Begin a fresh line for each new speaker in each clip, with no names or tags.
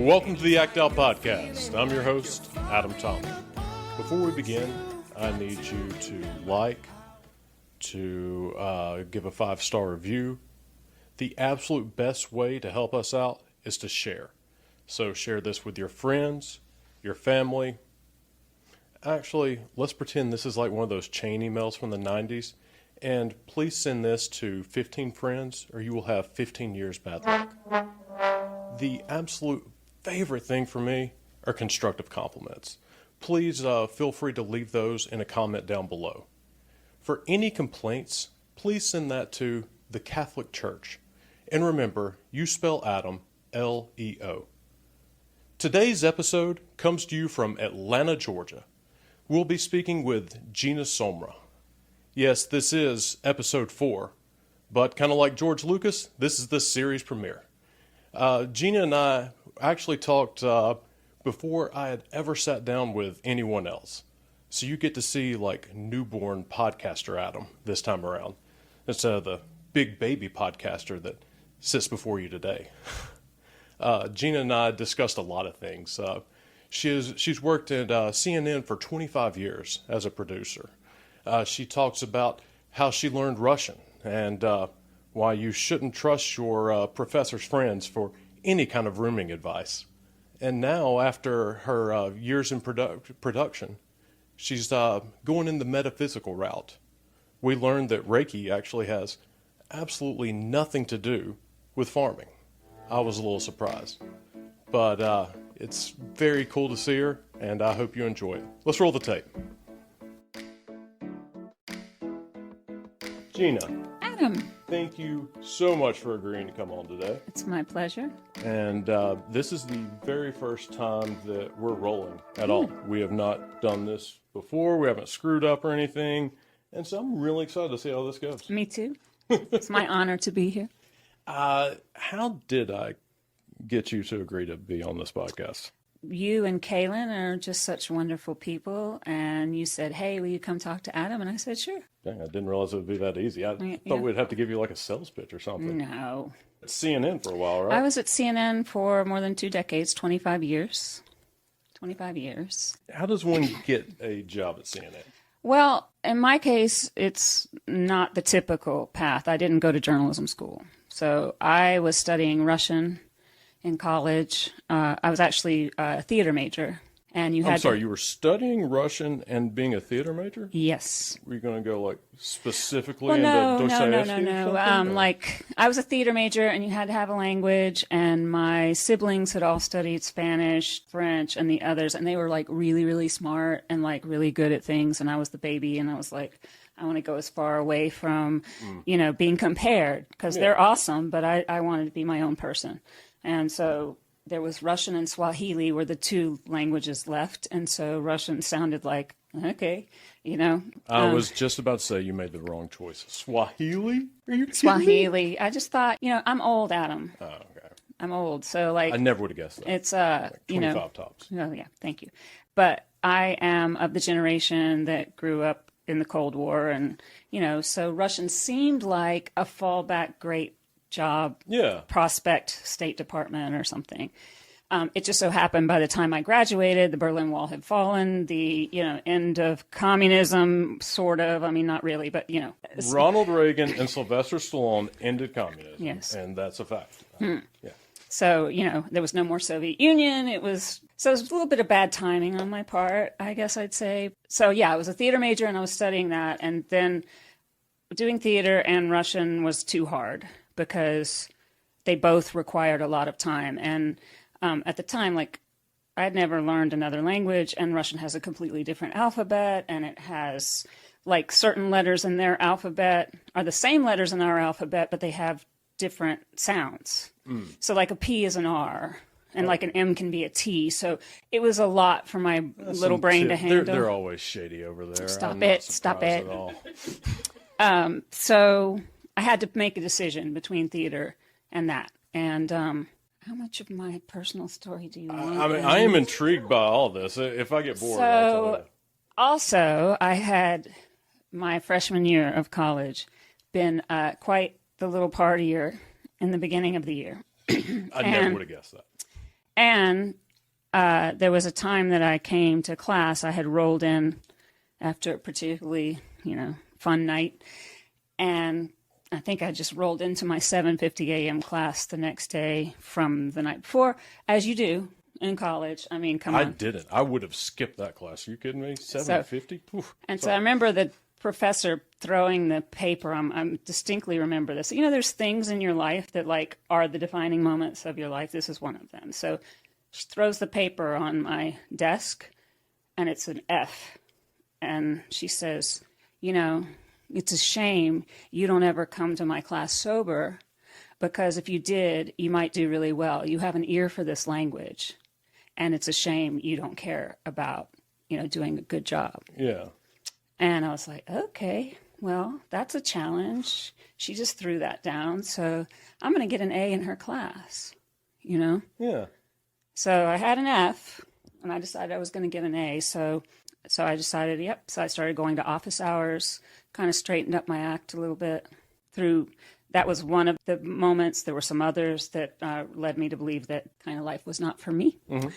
Welcome to the Act Out Podcast. I'm your host, Adam Tomlin. Before we begin, I need you to give a 5-star review. The absolute best way to help us out is to share. So share this with your friends, your family. Actually, let's pretend this is like one of those chain emails from the 90s. And please send this to 15 friends or you will have 15 years bad luck. The absolute favorite thing for me are constructive compliments. Please feel free to leave those in a comment down below. For any complaints, please send that to the Catholic Church. And remember, you spell Adam, L-E-O. Today's episode comes to you from Atlanta, Georgia. We'll be speaking with Gena Somra. Yes, this is episode 4, but kind of like George Lucas, this is the series premiere. Gena and I actually talked before I had ever sat down with anyone else. So you get to see like newborn podcaster Adam this time around, instead of the big baby podcaster that sits before you today. Gena and I discussed a lot of things. She's worked at CNN for 25 years as a producer. She talks about how she learned Russian and why you shouldn't trust your professor's friends for any kind of rooming advice. And now, after her years in production, she's going in the metaphysical route. We learned that Reiki actually has absolutely nothing to do with farming. I was a little surprised. But it's very cool to see her, and I hope you enjoy it. Let's roll the tape. Gena.
Adam.
Thank you so much for agreeing to come on today.
It's my pleasure.
And this is the very first time that we're rolling at all. We have not done this before. We haven't screwed up or anything. And so I'm really excited to see how this goes.
Me too. It's my honor to be here.
How did I get you to agree to be on this podcast?
You and Kaylin are just such wonderful people. And you said, hey, will you come talk to Adam? And I said, sure.
Dang, I didn't realize it would be that easy. I thought we'd have to give you like a sales pitch or something.
No.
At CNN for a while, right?
I was at CNN for more than 2 decades, 25 years. 25 years.
How does one get a job at CNN?
Well, in my case, it's not the typical path. I didn't go to journalism school. So I was studying Russian in college. I was actually a theater major. And you had
you were studying Russian and being a theater major?
Yes.
Were you going to go like specifically
into
Dostoevsky?
No. Like I was a theater major and you had to have a language, and my siblings had all studied Spanish, French, and the others, and they were like really, really smart and like really good at things, and I was the baby, and I was like, I want to go as far away from, being compared, because they're awesome, but I wanted to be my own person. And so there was Russian and Swahili were the 2 languages left. And so Russian sounded like, okay,
I was just about to say you made the wrong choice. Swahili? Are you kidding
Swahili.
me?
I just thought, I'm old, Adam.
Oh, okay.
I'm old. So like.
I never would have guessed that.
It's,
like 25 tops.
Oh, yeah. Thank you. But I am of the generation that grew up in the Cold War. And, so Russian seemed like a fallback great job, prospect, State Department or something. It just so happened by the time I graduated, the Berlin Wall had fallen, the end of communism, sort of. I mean, not really, but
Ronald Reagan and Sylvester Stallone ended communism.
Yes,
and that's a fact.
Yeah. So there was no more Soviet Union. It was a little bit of bad timing on my part, I guess I'd say. So yeah, I was a theater major and I was studying that, and then doing theater and Russian was too hard, because they both required a lot of time. And at the time, like, I'd never learned another language, and Russian has a completely different alphabet, and it has, like, certain letters in their alphabet are the same letters in our alphabet, but they have different sounds. So, like, a P is an R, and, like, an M can be a T. So it was a lot for my little brain to handle.
They're always shady over there.
Stop it. So I had to make a decision between theater and that. And how much of my personal story do you want?
I am intrigued by all this. If I get bored, I'll tell you.
Also, I had my freshman year of college been quite the little partier in the beginning of the year.
I never would have guessed that.
And there was a time that I came to class. I had rolled in after a particularly, fun night. And I think I just rolled into my 7:50 a.m. class the next day from the night before, as you do in college. I mean, come on.
I didn't. I would have skipped that class. Are you kidding me? 7:50?
So I remember the professor throwing the paper. I distinctly remember this. There's things in your life that like are the defining moments of your life. This is one of them. So she throws the paper on my desk, and it's an F. And she says, it's a shame you don't ever come to my class sober, because if you did, you might do really well. You have an ear for this language, and it's a shame you don't care about, doing a good job.
Yeah.
And I was like, okay, well, that's a challenge. She just threw that down. So I'm going to get an A in her class,
Yeah.
So I had an F, and I decided I was going to get an A. So I decided, yep. So I started going to office hours, kind of straightened up my act a little bit. That was one of the moments. There were some others that led me to believe that kind of life was not for me.
Mm-hmm.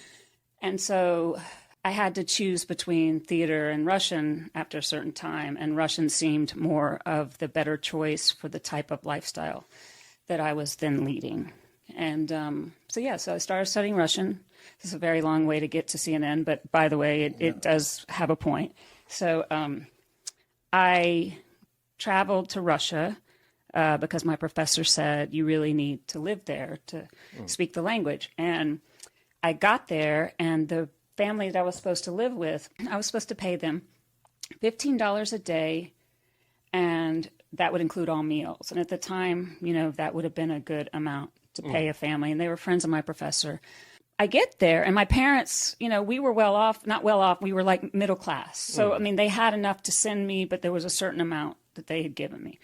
And so I had to choose between theater and Russian after a certain time, and Russian seemed more of the better choice for the type of lifestyle that I was then leading. And so I started studying Russian. This is a very long way to get to CNN, but by the way, it does have a point. So I traveled to Russia because my professor said, you really need to live there to speak the language. And I got there, and the family that I was supposed to live with, I was supposed to pay them $15 a day, and that would include all meals. And at the time, that would have been a good amount to pay a family, and they were friends of my professor. I get there, and my parents, we were not well off, we were like middle class. So, I mean, they had enough to send me, but there was a certain amount that they had given me.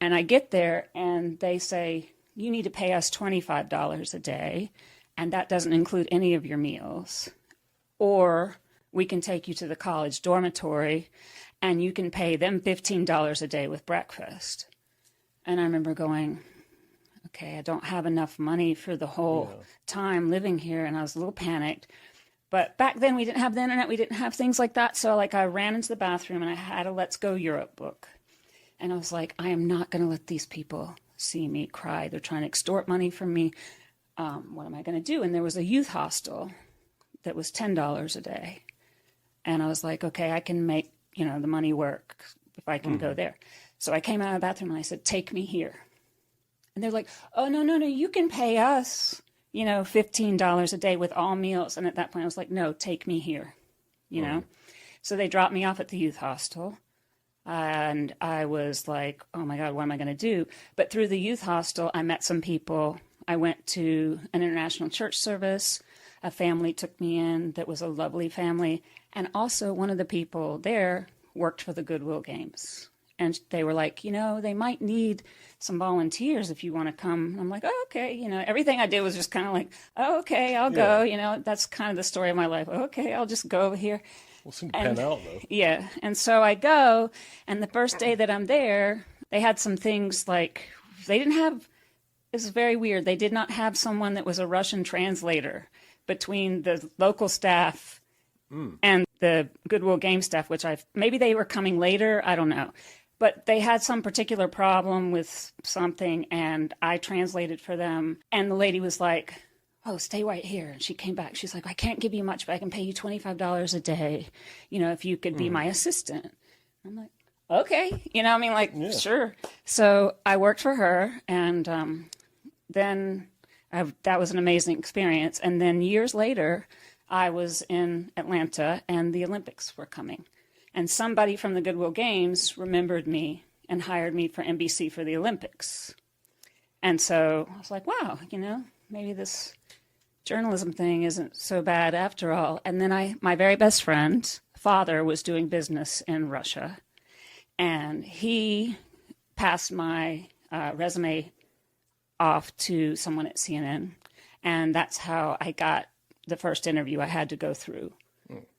And I get there, and they say, you need to pay us $25 a day, and that doesn't include any of your meals. Or we can take you to the college dormitory, and you can pay them $15 a day with breakfast. And I remember going, okay, I don't have enough money for the whole time living here, and I was a little panicked. But back then, we didn't have the internet, we didn't have things like that, so I ran into the bathroom, and I had a Let's Go Europe book. And I was like, I am not going to let these people see me cry. They're trying to extort money from me. What am I going to do? And there was a youth hostel that was $10 a day. And I was like, okay, I can make, the money work if I can go there. So I came out of the bathroom and I said, take me here. And they're like, oh, no, you can pay us, $15 a day with all meals. And at that point I was like, no, take me here, So they dropped me off at the youth hostel. And I was like, oh my God, what am I going to do? But through the youth hostel, I met some people. I went to an international church service. A family took me in that was a lovely family. And also one of the people there worked for the Goodwill Games. And they were like, they might need some volunteers if you want to come. And I'm like, oh, okay. Everything I did was just kind of like, oh, okay, I'll go. That's kind of the story of my life. Okay, I'll just go over here.
Well, seem to pan out, though.
Yeah. And so I go, and the first day that I'm there, they had some things like, they didn't have, this is very weird, they did not have someone that was a Russian translator between the local staff and the Goodwill Game staff, which maybe they were coming later, I don't know. But they had some particular problem with something, and I translated for them. And the lady was like, oh, stay right here. And she came back. She's like, I can't give you much, but I can pay you $25 a day, if you could be my assistant. I'm like, okay. Sure. So I worked for her, and then that was an amazing experience. And then years later, I was in Atlanta, and the Olympics were coming. And somebody from the Goodwill Games remembered me and hired me for NBC for the Olympics. And so I was like, wow, maybe this journalism thing isn't so bad after all. And then my very best friend's father was doing business in Russia, and he passed my resume off to someone at CNN, and that's how I got the first interview I had to go through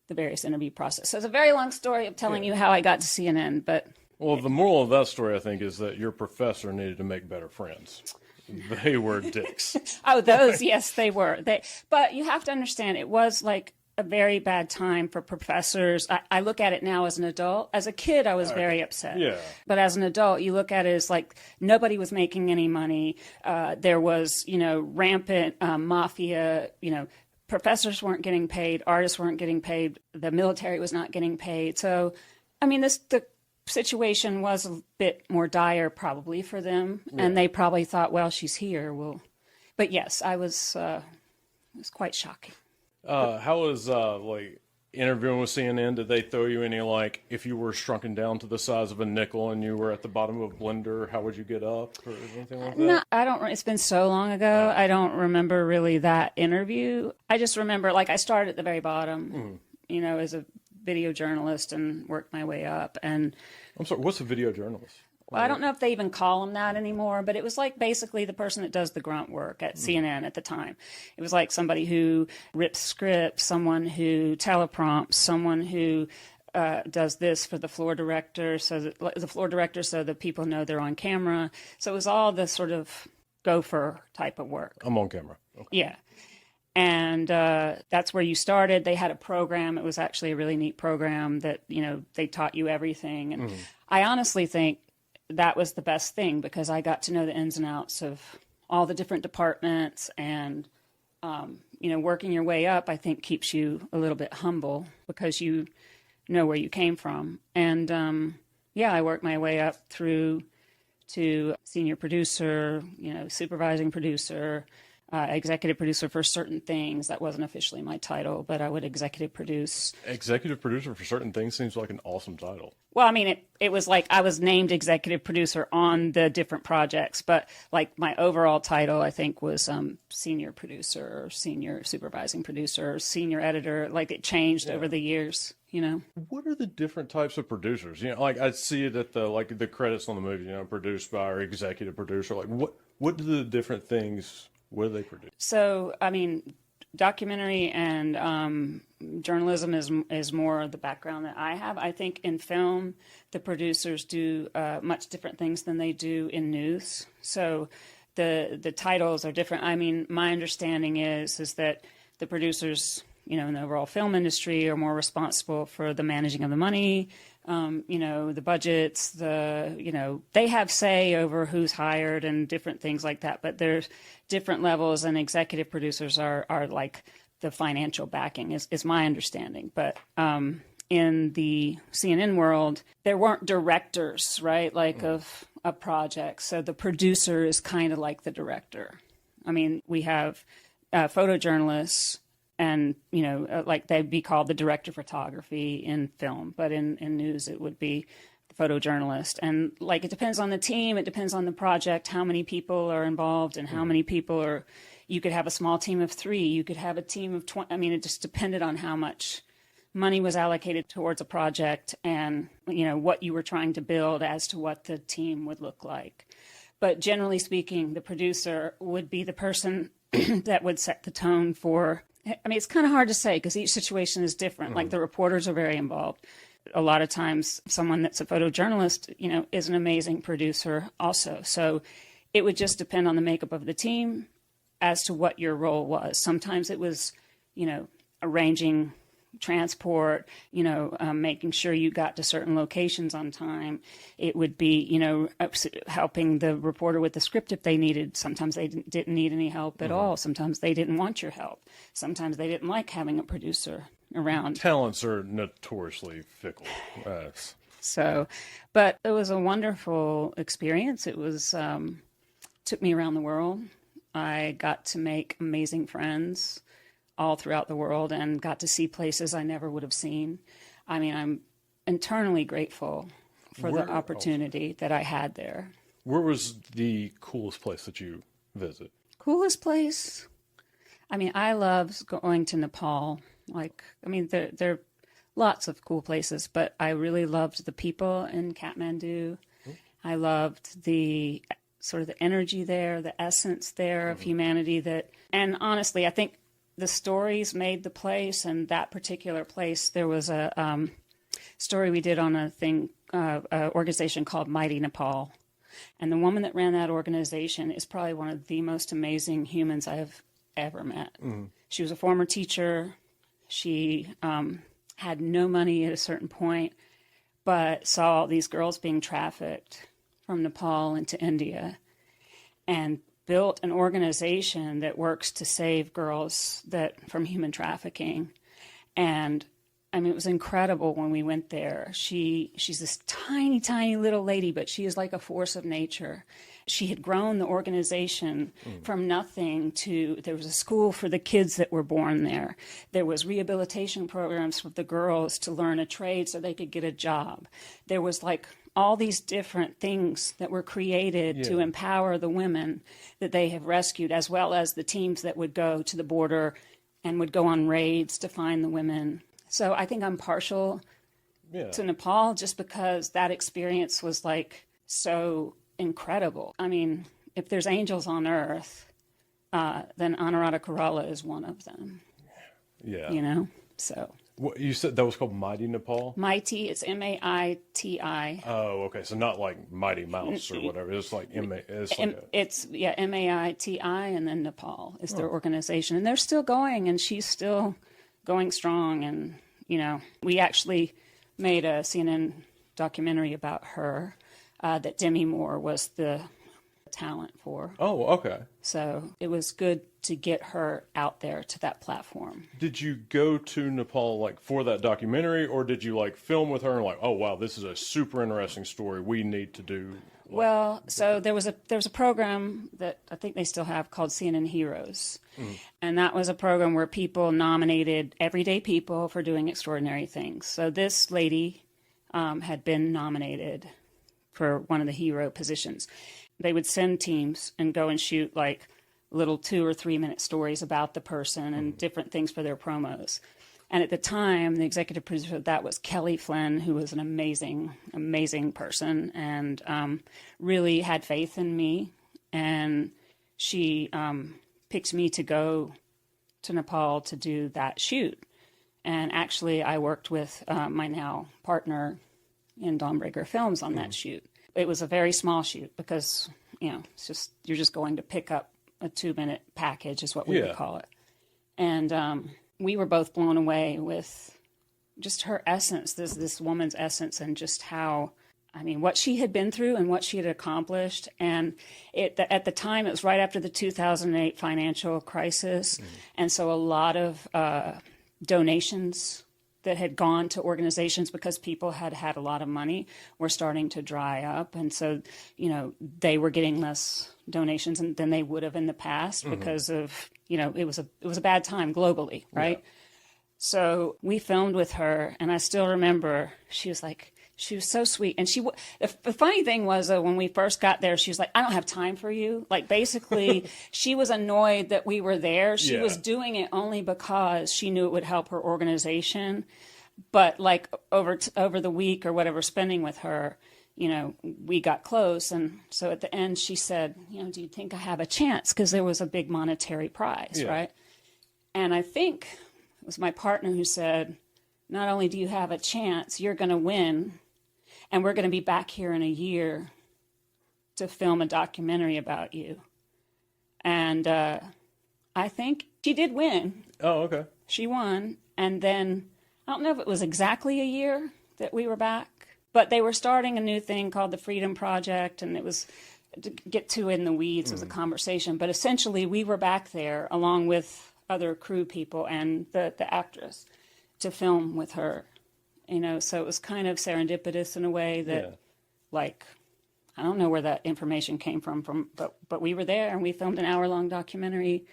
the various interview process. So it's a very long story of telling you how I got to CNN, but...
Well, the moral of that story, I think, is that your professor needed to make better friends. They were dicks.
Oh, those, yes, they were. But you have to understand, it was like a very bad time for professors. I look at it now as an adult. As a kid, I was very upset.
Yeah.
But as an adult, you look at it as like nobody was making any money. There was, rampant mafia, professors weren't getting paid, artists weren't getting paid, the military was not getting paid. So, I mean, the situation was a bit more dire probably for them, and they probably thought, well, she's here. But yes, it was quite shocking.
How was like interviewing with CNN? Did they throw you any, like, if you were shrunken down to the size of a nickel and you were at the bottom of a blender, how would you get up or anything like that?
No, I don't. It's been so long ago. I don't remember really that interview. I just remember, like, I started at the very bottom, as a video journalist and worked my way up. And
I'm sorry, what's a video journalist?
well, I don't know if they even call them that anymore, but it was like basically the person that does the grunt work at CNN at the time. It was like somebody who rips scripts, someone who teleprompts, someone who does this for the floor director, so that people know they're on camera. So it was all the sort of gopher type of work.
I'm on camera. Okay.
Yeah. And that's where you started. They had a program. It was actually a really neat program that, they taught you everything. And I honestly think that was the best thing because I got to know the ins and outs of all the different departments. And, working your way up, I think, keeps you a little bit humble because you know where you came from. And, I worked my way up through to senior producer, supervising producer, executive producer for certain things. That wasn't officially my title, but I would executive produce.
Executive producer for certain things seems like an awesome title.
Well, I mean, it was like I was named executive producer on the different projects, but like my overall title, I think, was senior producer or senior supervising producer or senior editor. Like it changed over the years,
What are the different types of producers? Like I see it at the credits on the movie, produced by our executive producer. Like what do the different things, what do they produce?
So, I mean, documentary and journalism is more the background that I have. I think in film, the producers do much different things than they do in news. So the titles are different. I mean, my understanding is that the producers, in the overall film industry are more responsible for the managing of the money, the budgets, they have say over who's hired and different things like that. But there's different levels, and executive producers are like the financial backing is my understanding. But in the CNN world, there weren't directors, right, of a project. So the producer is kind of like the director. I mean, we have photojournalists, and, like they'd be called the director of photography in film, but in news it would be the photojournalist. And like it depends on the team, it depends on the project, how many people are involved and how many people are. You could have a small team of 3, you could have a team of 20. I mean, it just depended on how much money was allocated towards a project and, what you were trying to build as to what the team would look like. But generally speaking, the producer would be the person that would set the tone for. I mean, it's kind of hard to say because each situation is different. Like the reporters are very involved. A lot of times someone that's a photojournalist, is an amazing producer also. So it would just depend on the makeup of the team as to what your role was. Sometimes it was, arranging transport, making sure you got to certain locations on time. It would be, helping the reporter with the script if they needed. Sometimes they didn't need any help at all. Sometimes they didn't want your help. Sometimes they didn't like having a producer around.
Talents are notoriously fickle.
So, but it was a wonderful experience. It was, took me around the world. I got to make amazing friends all throughout the world and got to see places I never would have seen. I mean, I'm eternally grateful for the opportunity that I had there.
Where was the coolest place that you visited?
Coolest place? I mean, I loved going to Nepal. There are lots of cool places, but I really loved the people in Kathmandu. I loved the sort of the energy there, the essence there of humanity and honestly, I think the stories made the place, and that particular place, there was a story we did on a organization called Maiti Nepal. And the woman that ran that organization is probably one of the most amazing humans I have ever met. She was a former teacher. She had no money at a certain point, but saw these girls being trafficked from Nepal into India and built an organization that works to save girls from human trafficking. And I mean, it was incredible when we went there. She's this tiny, tiny little lady, but she is like a force of nature. She had grown the organization from nothing to, there was a school for the kids that were born there. There was rehabilitation programs for the girls to learn a trade so they could get a job. There was like all these different things that were created to empower the women that they have rescued, as well as the teams that would go to the border and would go on raids to find the women. So I think I'm partial to Nepal just because that experience was like so incredible. I mean, if there's angels on earth, then Anuradha Kerala is one of them.
Yeah.
You know, so.
What, you said that was called Mighty Nepal?
Maiti, it's Maiti.
Oh, okay. So not like Mighty Mouse or whatever. It's like
It's Maiti, and then Nepal is their organization. And they're still going, and she's still going strong. And, you know, we actually made a CNN documentary about her that Demi Moore was the talent for.
Oh, okay.
So it was good to get her out there to that platform.
Did you go to Nepal like for that documentary, or did you like film with her and like, oh wow, this is a super interesting story we need to do?
Well, so there was a program that I think they still have called CNN Heroes. And that was a program where people nominated everyday people for doing extraordinary things. So this lady had been nominated for one of the hero positions. They would send teams and go and shoot like little 2 or 3 minute stories about the person and different things for their promos. And at the time, the executive producer of that was Kelly Flynn, who was an amazing, amazing person and really had faith in me. And she picked me to go to Nepal to do that shoot. And actually, I worked with my now partner in Dawnbreaker Films on that shoot. It was a very small shoot because, you know, it's just you're just going to pick up a 2-minute package is what we would call it. And we were both blown away with just her essence, this woman's essence, and just how, I mean, what she had been through and what she had accomplished. And at the time, it was right after the 2008 financial crisis. And so a lot of donations that had gone to organizations because people had had a lot of money were starting to dry up. And so, you know, they were getting less donations than they would have in the past because of, you know, it was a bad time globally, right? Yeah. So we filmed with her, and I still remember she was so sweet. And the funny thing was when we first got there, she was like, I don't have time for you. Like, basically, she was annoyed that we were there. She was doing it only because she knew it would help her organization. But like over the week or whatever, spending with her, you know, we got close. And so at the end, she said, you know, do you think I have a chance? Because there was a big monetary prize, right? And I think it was my partner who said, not only do you have a chance, you're going to win. And we're going to be back here in a year to film a documentary about you. And I think she did win.
Oh, okay.
She won. And then, I don't know if it was exactly a year that we were back, but they were starting a new thing called the Freedom Project. And it was, to get too in the weeds, it was a conversation. But essentially, we were back there along with other crew people and the actress to film with her. You know, so it was kind of serendipitous in a way that, like, I don't know where that information came from, but we were there and we filmed an hour-long documentary,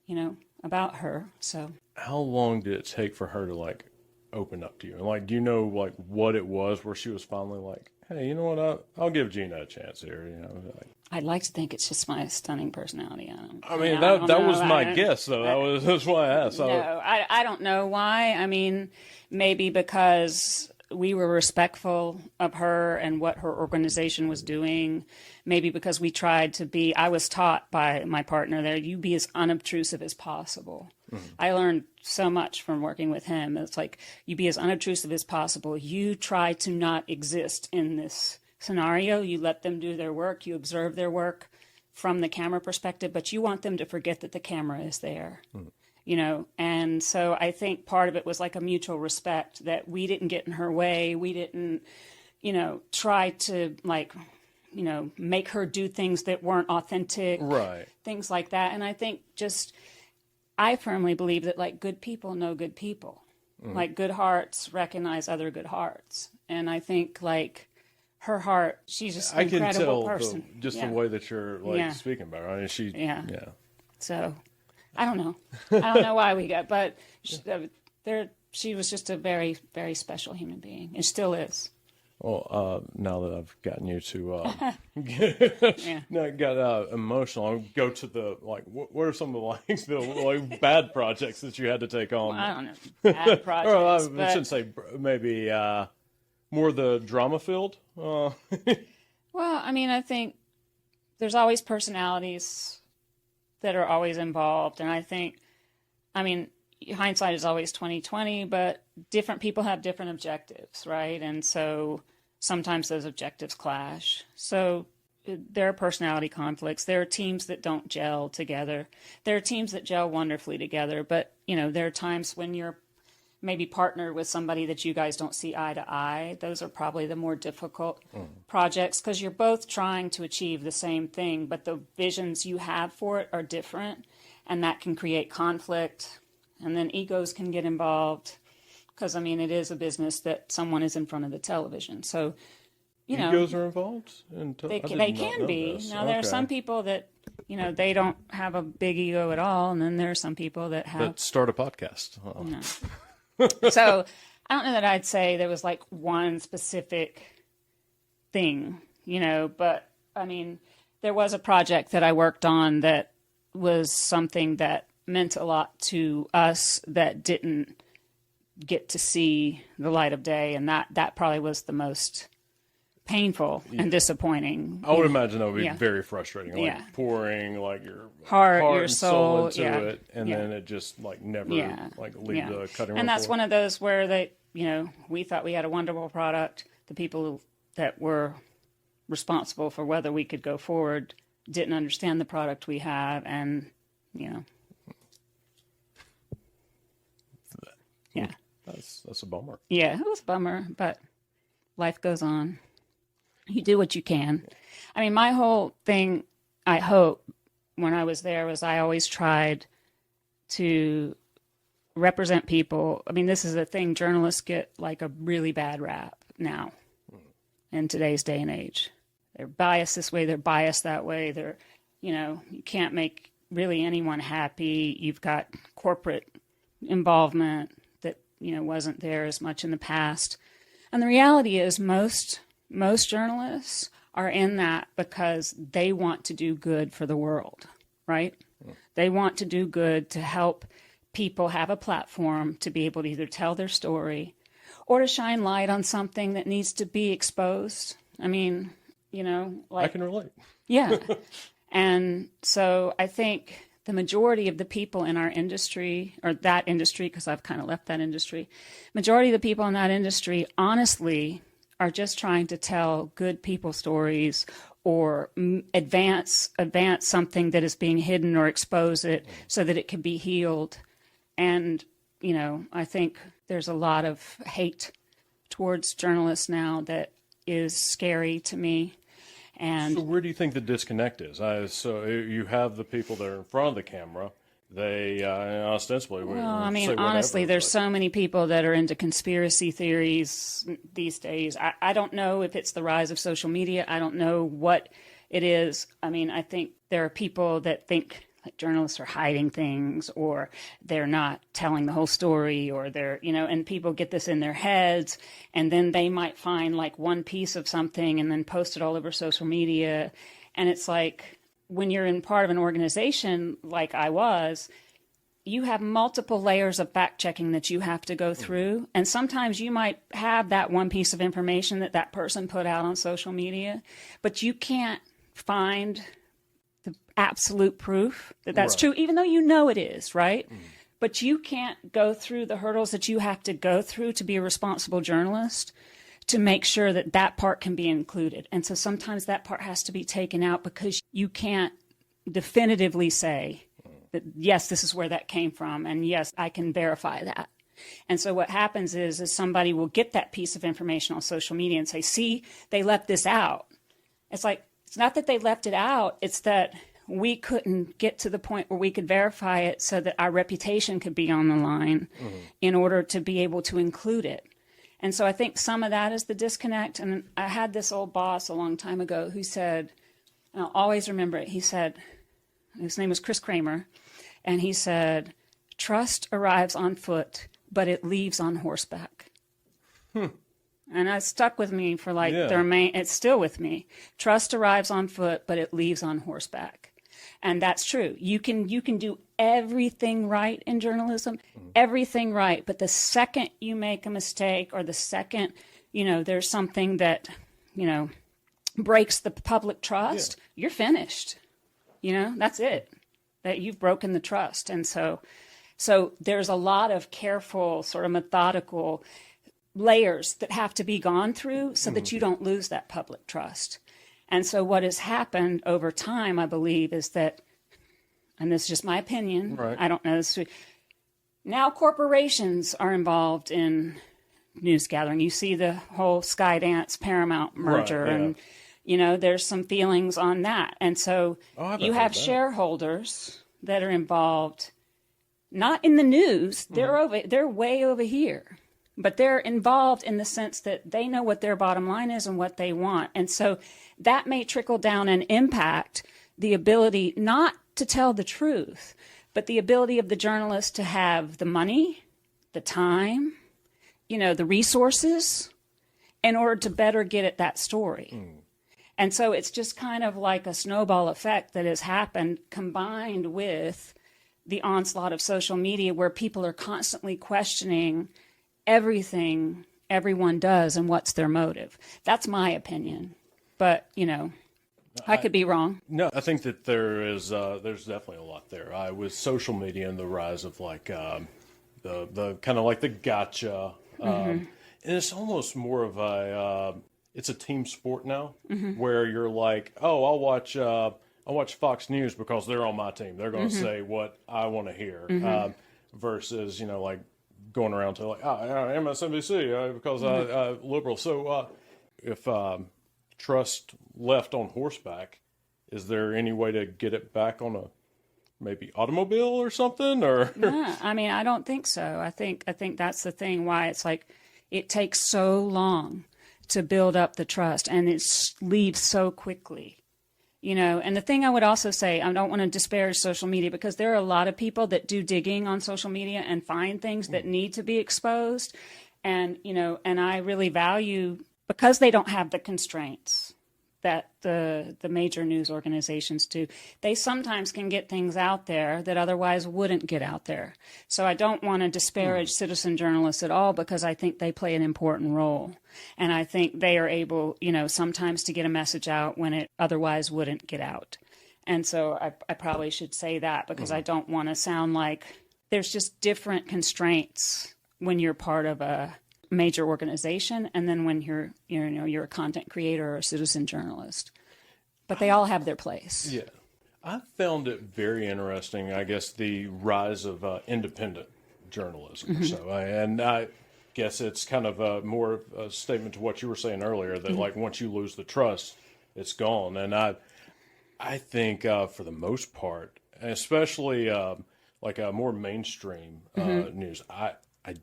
you know, about her. So
how long did it take for her to like open up to you? And like, do you know like what it was where she was finally like, hey, you know what? I'll give Gena a chance here. You know, like,
I'd like to think it's just my stunning personality.
I mean, that was my guess, though. That's why I asked.
No, I don't know why. I mean, maybe because we were respectful of her and what her organization was doing. Maybe because we tried to be, I was taught by my partner there, you be as unobtrusive as possible. I learned so much from working with him. It's like, you be as unobtrusive as possible. You try to not exist in this scenario. You let them do their work, you observe their work from the camera perspective, but you want them to forget that the camera is there. You know, and so I think part of it was like a mutual respect that we didn't get in her way. We didn't, you know, try to like, you know, make her do things that weren't authentic,
Right.
things like that. And I think I firmly believe that like good people know good people, like good hearts recognize other good hearts. And I think like her heart, she's just an
I can
incredible
tell
person.
the way that you're like
Yeah.
speaking about her. I mean,
Yeah.
yeah.
So I don't know. I don't know why we got, but she was just a very, very special human being, and still is.
Well, now that I've gotten you to
Yeah.
got emotional, I'll go to the like. What are some of the like bad projects that you had to take on?
I don't know. Bad projects.
Or I
but,
shouldn't say maybe more the drama field.
well, I mean, I think there's always personalities that are always involved, and I think, I mean, hindsight is always 20/20, but different people have different objectives, right? And so sometimes those objectives clash. So there are personality conflicts. There are teams that don't gel together. There are teams that gel wonderfully together, but you know, there are times when you're maybe partnered with somebody that you guys don't see eye to eye. Those are probably the more difficult projects because you're both trying to achieve the same thing, but the visions you have for it are different, and that can create conflict. And then egos can get involved because, I mean, it is a business that someone is in front of the television. So, you know.
Egos are involved?
They can be. Now, there are some people that, you know, they don't have a big ego at all. And then there are some people that have.
That start a podcast. Oh.
You know. So I don't know that I'd say there was like one specific thing, you know, but I mean, there was a project that I worked on that was something that meant a lot to us that didn't get to see the light of day, and that probably was the most painful and disappointing.
I would imagine that would be
Yeah.
very frustrating, like
Yeah.
pouring like your
Heart, your
and soul into
yeah.
it, and
Yeah.
then it just like never like leave
Yeah.
the cutting room
And that's
floor.
one of those where they, you know, we thought we had a wonderful product. The people that were responsible for whether we could go forward didn't understand the product we had, and you know. Yeah.
That's a bummer.
Yeah, it was a bummer, but life goes on. You do what you can. I mean, my whole thing, I hope, when I was there was I always tried to represent people. I mean, this is a thing, journalists get like a really bad rap now in today's day and age. They're biased this way, they're biased that way. They're, you know, you can't make really anyone happy. You've got corporate involvement that, you know, wasn't there as much in the past. And the reality is most journalists are in that because they want to do good for the world, right? They want to do good to help people have a platform to be able to either tell their story or to shine light on something that needs to be exposed. I mean, you know, like
I can relate.
yeah. And so I think the majority of the people in our industry, or that industry, because I've kind of left that industry, majority of the people in that industry, honestly, are just trying to tell good people stories or advance something that is being hidden or expose it so that it can be healed. And, you know, I think there's a lot of hate towards journalists now that is scary to me. And
So where do you think the disconnect is? So you have the people that are in front of the camera. They ostensibly.
well, I mean, honestly, there's so many people that are into conspiracy theories these days. I don't know if it's the rise of social media. I don't know what it is. I mean, I think there are people that think like journalists are hiding things, or they're not telling the whole story, or they're, you know, and people get this in their heads, and then they might find like one piece of something and then post it all over social media. And it's like, when you're in part of an organization like I was, you have multiple layers of fact checking that you have to go through. And sometimes you might have that one piece of information that person put out on social media, but you can't find the absolute proof that that's
Right.
true, even though you know it is, right? But you can't go through the hurdles that you have to go through to be a responsible journalist, to make sure that that part can be included. And so sometimes that part has to be taken out because you can't definitively say that, yes, this is where that came from, and yes, I can verify that. And so what happens is somebody will get that piece of information on social media and say, see, they left this out. It's like, it's not that they left it out, it's that we couldn't get to the point where we could verify it so that our reputation could be on the line in order to be able to include it. And so I think some of that is the disconnect. And I had this old boss a long time ago who said, and I'll always remember it, he said, his name was Chris Kramer, and he said, trust arrives on foot, but it leaves on horseback. And that stuck with me for it's still with me. Trust arrives on foot, but it leaves on horseback. And that's true. You can do everything right in journalism, everything right. But the second you make a mistake, or the second, there's something that, breaks the public trust, you're finished. That's it. That you've broken the trust. And so there's a lot of careful, sort of methodical layers that have to be gone through so that you don't lose that public trust. And so what has happened over time, I believe, is that, and this is just my opinion,
right.
I don't know this, now corporations are involved in news gathering. You see the whole Skydance Paramount merger,
right, yeah.
And there's some feelings on that. And so you have shareholders that are involved, not in the news, they're way over here. But they're involved in the sense that they know what their bottom line is and what they want. And so that may trickle down and impact the ability not to tell the truth, but the ability of the journalist to have the money, the time, the resources in order to better get at that story. And so it's just kind of like a snowball effect that has happened, combined with the onslaught of social media, where people are constantly questioning everything everyone does and what's their motive. That's my opinion. But, I could be wrong.
No, I think that there's definitely a lot there. With social media and the rise of the kind of like the gotcha, and it's almost more of it's a team sport now, where you're like, oh, I'll watch Fox News because they're on my team. They're going to say what I want to hear, versus going around to MSNBC because I'm liberal. So if trust left on horseback, is there any way to get it back on a maybe automobile or something? Or
yeah, I don't think so. I think that's the thing why it's like it takes so long to build up the trust, and it leaves so quickly. And the thing I would also say, I don't want to disparage social media, because there are a lot of people that do digging on social media and find things that need to be exposed. And, and I really value, because they don't have the constraints that the major news organizations do, they sometimes can get things out there that otherwise wouldn't get out there. So I don't want to disparage citizen journalists at all, because I think they play an important role. And I think they are able, sometimes to get a message out when it otherwise wouldn't get out. And so I probably should say that, because I don't want to sound like there's just different constraints when you're part of a major organization, and then when you're a content creator or a citizen journalist. But they all have their place.
Yeah. I found it very interesting, I guess, the rise of independent journalism. So, I guess it's kind of more of a statement to what you were saying earlier, that once you lose the trust, it's gone. And I think for the most part, especially more mainstream news, I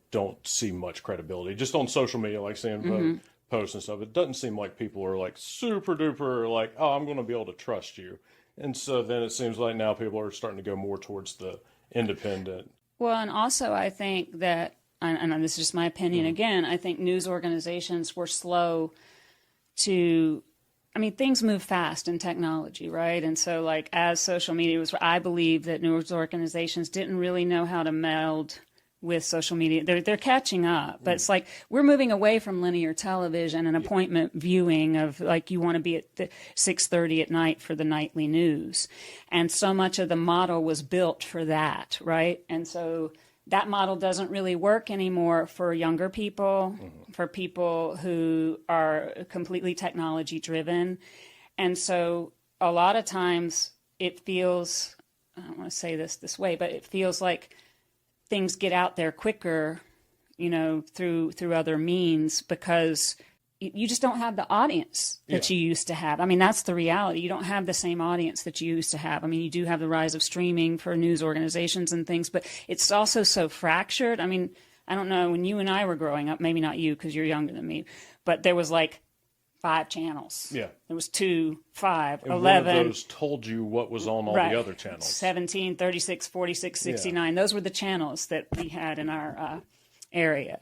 don't see much credibility just on social media, like seeing posts and stuff. It doesn't seem like people are super duper oh, I'm going to be able to trust you. And so then it seems like now people are starting to go more towards the independent.
Well, and also I think that, and this is just my opinion again, I think news organizations were slow to, things move fast in technology, right? And so as social media was, I believe that news organizations didn't really know how to meld with social media. They're catching up, but it's we're moving away from linear television and appointment viewing of you want to be at 6:30 at night for the nightly news. And so much of the model was built for that, right? And so that model doesn't really work anymore for younger people, for people who are completely technology driven. And so a lot of times it feels, I don't want to say this way, but it feels like things get out there quicker, through other means, because you just don't have the audience that you used to have. I mean, that's the reality. You don't have the same audience that you used to have. I mean, you do have the rise of streaming for news organizations and things, but it's also so fractured. I mean, I don't know, when you and I were growing up, maybe not you because you're younger than me, but there was like 5 channels.
Yeah.
There was 2, 5,
and
11.
One of those told you what was on all the other channels.
17, 36, 46, 69. Those were the channels that we had in our area.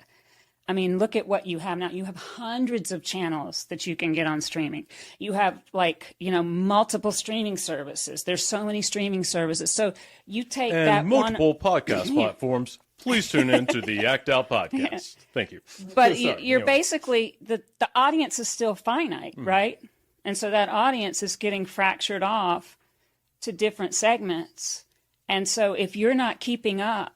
I mean, look at what you have now. You have hundreds of channels that you can get on streaming. You have multiple streaming services. There's so many streaming services. So you take
and
that
multiple podcast platforms. Please tune in to the Act Out podcast. Thank you.
But you're basically, the audience is still finite, right? And so that audience is getting fractured off to different segments. And so if you're not keeping up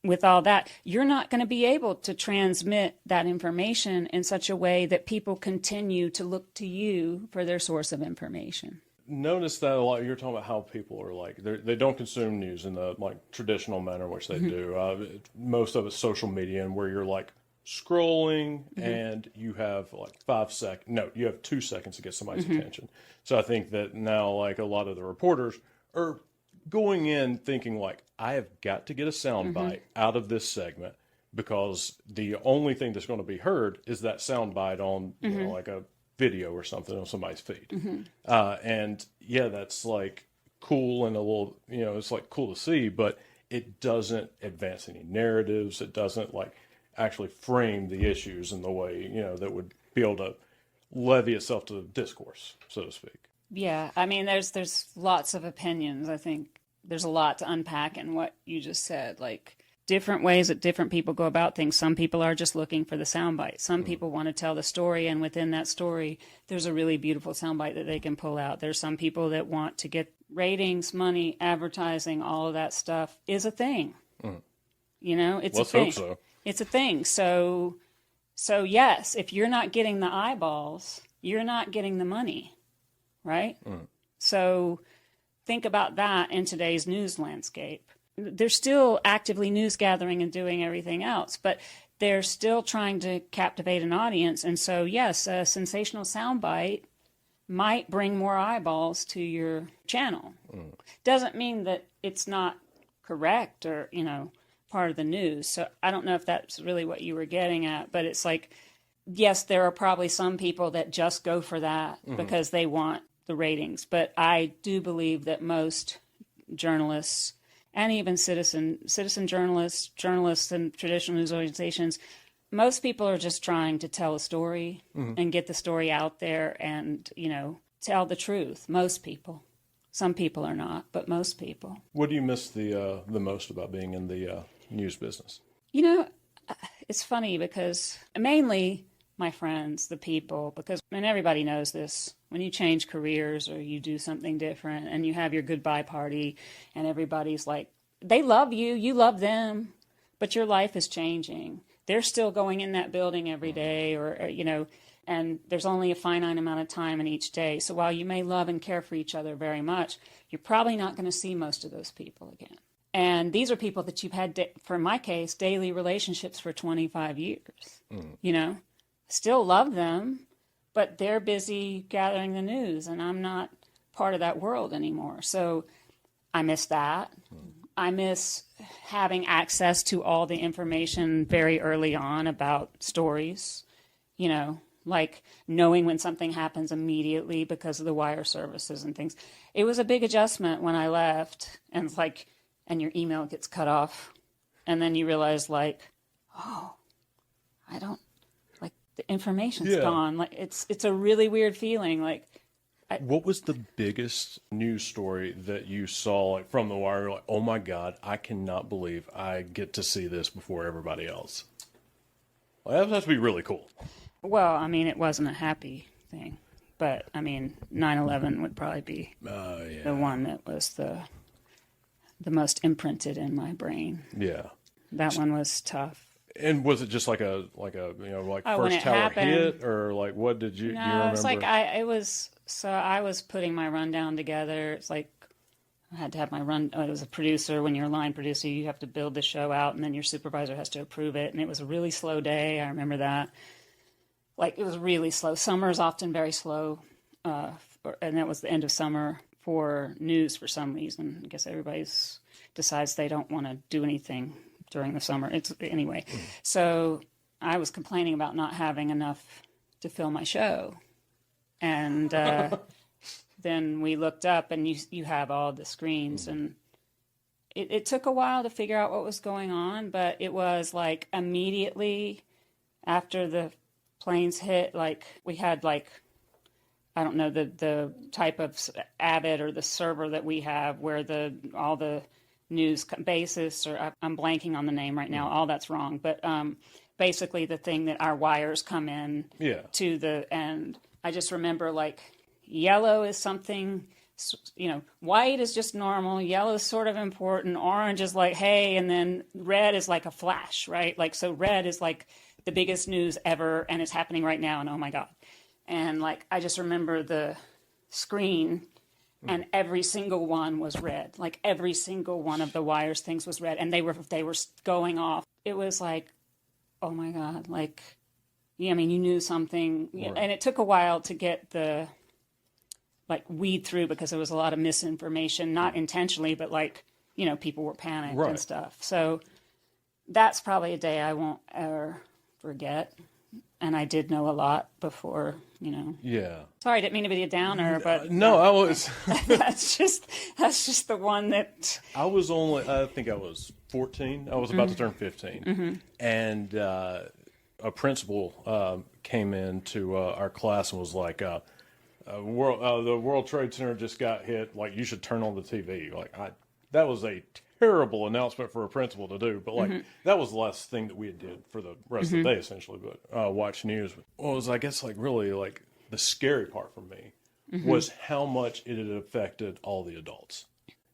with all that, you're not going to be able to transmit that information in such a way that people continue to look to you for their source of information.
Notice that a lot. You're talking about how people are like, they don't consume news in the traditional manner in which they do. Most of it's social media, and where you're like scrolling and you have like 5 seconds. No, you have 2 seconds to get somebody's attention. So I think that now like a lot of the reporters are going in thinking like, I have got to get a sound bite out of this segment, because the only thing that's going to be heard is that sound bite on like a video or something on somebody's feed. And yeah, that's like cool and a little, it's like cool to see, but it doesn't advance any narratives. It doesn't like actually frame the issues in the way, that would be able to levy itself to the discourse, so to speak.
Yeah, I mean, there's lots of opinions. I think there's a lot to unpack in what you just said, like different ways that different people go about things. Some people are just looking for the soundbite. Some people want to tell the story, and within that story, there's a really beautiful soundbite that they can pull out. There's some people that want to get ratings, money, advertising, all of that stuff is a thing. It's a thing. Let's hope so. It's a thing. So yes, if you're not getting the eyeballs, you're not getting the money. Right? So think about that in today's news landscape. They're still actively news gathering and doing everything else, but they're still trying to captivate an audience. And so, yes, a sensational soundbite might bring more eyeballs to your channel. Doesn't mean that it's not correct or, part of the news. So I don't know if that's really what you were getting at, but it's like, yes, there are probably some people that just go for that because they want the ratings. But I do believe that most journalists and even citizen journalists and traditional news organizations, most people are just trying to tell a story and get the story out there and, tell the truth. Most people. Some people are not, but most people.
What do you miss the most about being in the news business?
It's funny because mainly my friends, the people, and everybody knows this, when you change careers or you do something different and you have your goodbye party and everybody's like, they love you, you love them, but your life is changing. They're still going in that building every day or and there's only a finite amount of time in each day. So while you may love and care for each other very much, you're probably not going to see most of those people again. And these are people that you've had, for my case, daily relationships for 25 years, Still love them, but they're busy gathering the news, and I'm not part of that world anymore. So I miss that. I miss having access to all the information very early on about stories, like knowing when something happens immediately because of the wire services and things. It was a big adjustment when I left, and it's like, and your email gets cut off, and then you realize the information's gone. Like it's a really weird feeling. Like,
what was the biggest news story that you saw from the wire? Like, oh my God, I cannot believe I get to see this before everybody else. Well, that has to be really cool.
Well, I mean, it wasn't a happy thing, but I mean, 9/11 would probably be the one that was the most imprinted in my brain.
Yeah.
That one was tough.
And was it just like a like
When
first
it
tower
happened,
hit, or like what did you do you
no,
remember?
it's like I was putting my rundown together. It's like I had to have my run. I was a producer. When you're a line producer, you have to build the show out, and then your supervisor has to approve it. And it was a really slow day. I remember that. Like, it was really slow. Summer is often very slow, and that was the end of summer for news for some reason. I guess everybody's decides they don't want to do anything during the summer. Anyway. So I was complaining about not having enough to fill my show, and then we looked up, and you have all the screens, and it took a while to figure out what was going on, but it was like immediately after the planes hit, like we had like, I don't know, the type of Avid or the server that we have where all the news basis, or I'm blanking on the name right now, all that's wrong, but basically the thing that our wires come in to the end. I just remember like yellow is something, white is just normal, yellow is sort of important, orange is like, hey, and then red is like a flash, right? Like, so red is like the biggest news ever, and it's happening right now, and oh my God. And like, I just remember the screen, and every single one was red. Like, every single one of the wires things was red, and they were going off. It was like, oh my God, like, yeah, I mean, you knew something, right. And it took a while to get weed through, because there was a lot of misinformation, not intentionally, but like, people were panicked and stuff. So that's probably a day I won't ever forget. And I did know a lot before, Yeah. Sorry, I didn't mean to be a downer, but
no, I was.
that's just the one that
I think I was 14. I was about to turn 15, and a principal came into our class and was like, the World Trade Center just got hit. Like, you should turn on the TV. Like, that was a terrible announcement for a principal to do, but like that was the last thing that we did for the rest of the day, essentially. But watch news. What was, I guess, like really like the scary part for me was how much it had affected all the adults.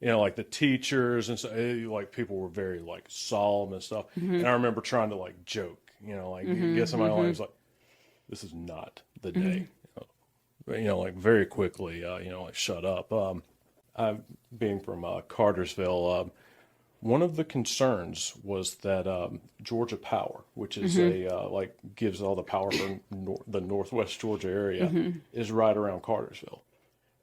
Like the teachers and so, like people were very like solemn and stuff. And I remember trying to like joke, get somebody who's like, "This is not the day." Like very quickly, like shut up. Being from Cartersville, one of the concerns was that Georgia Power, which is gives all the power for the Northwest Georgia area, is right around Cartersville,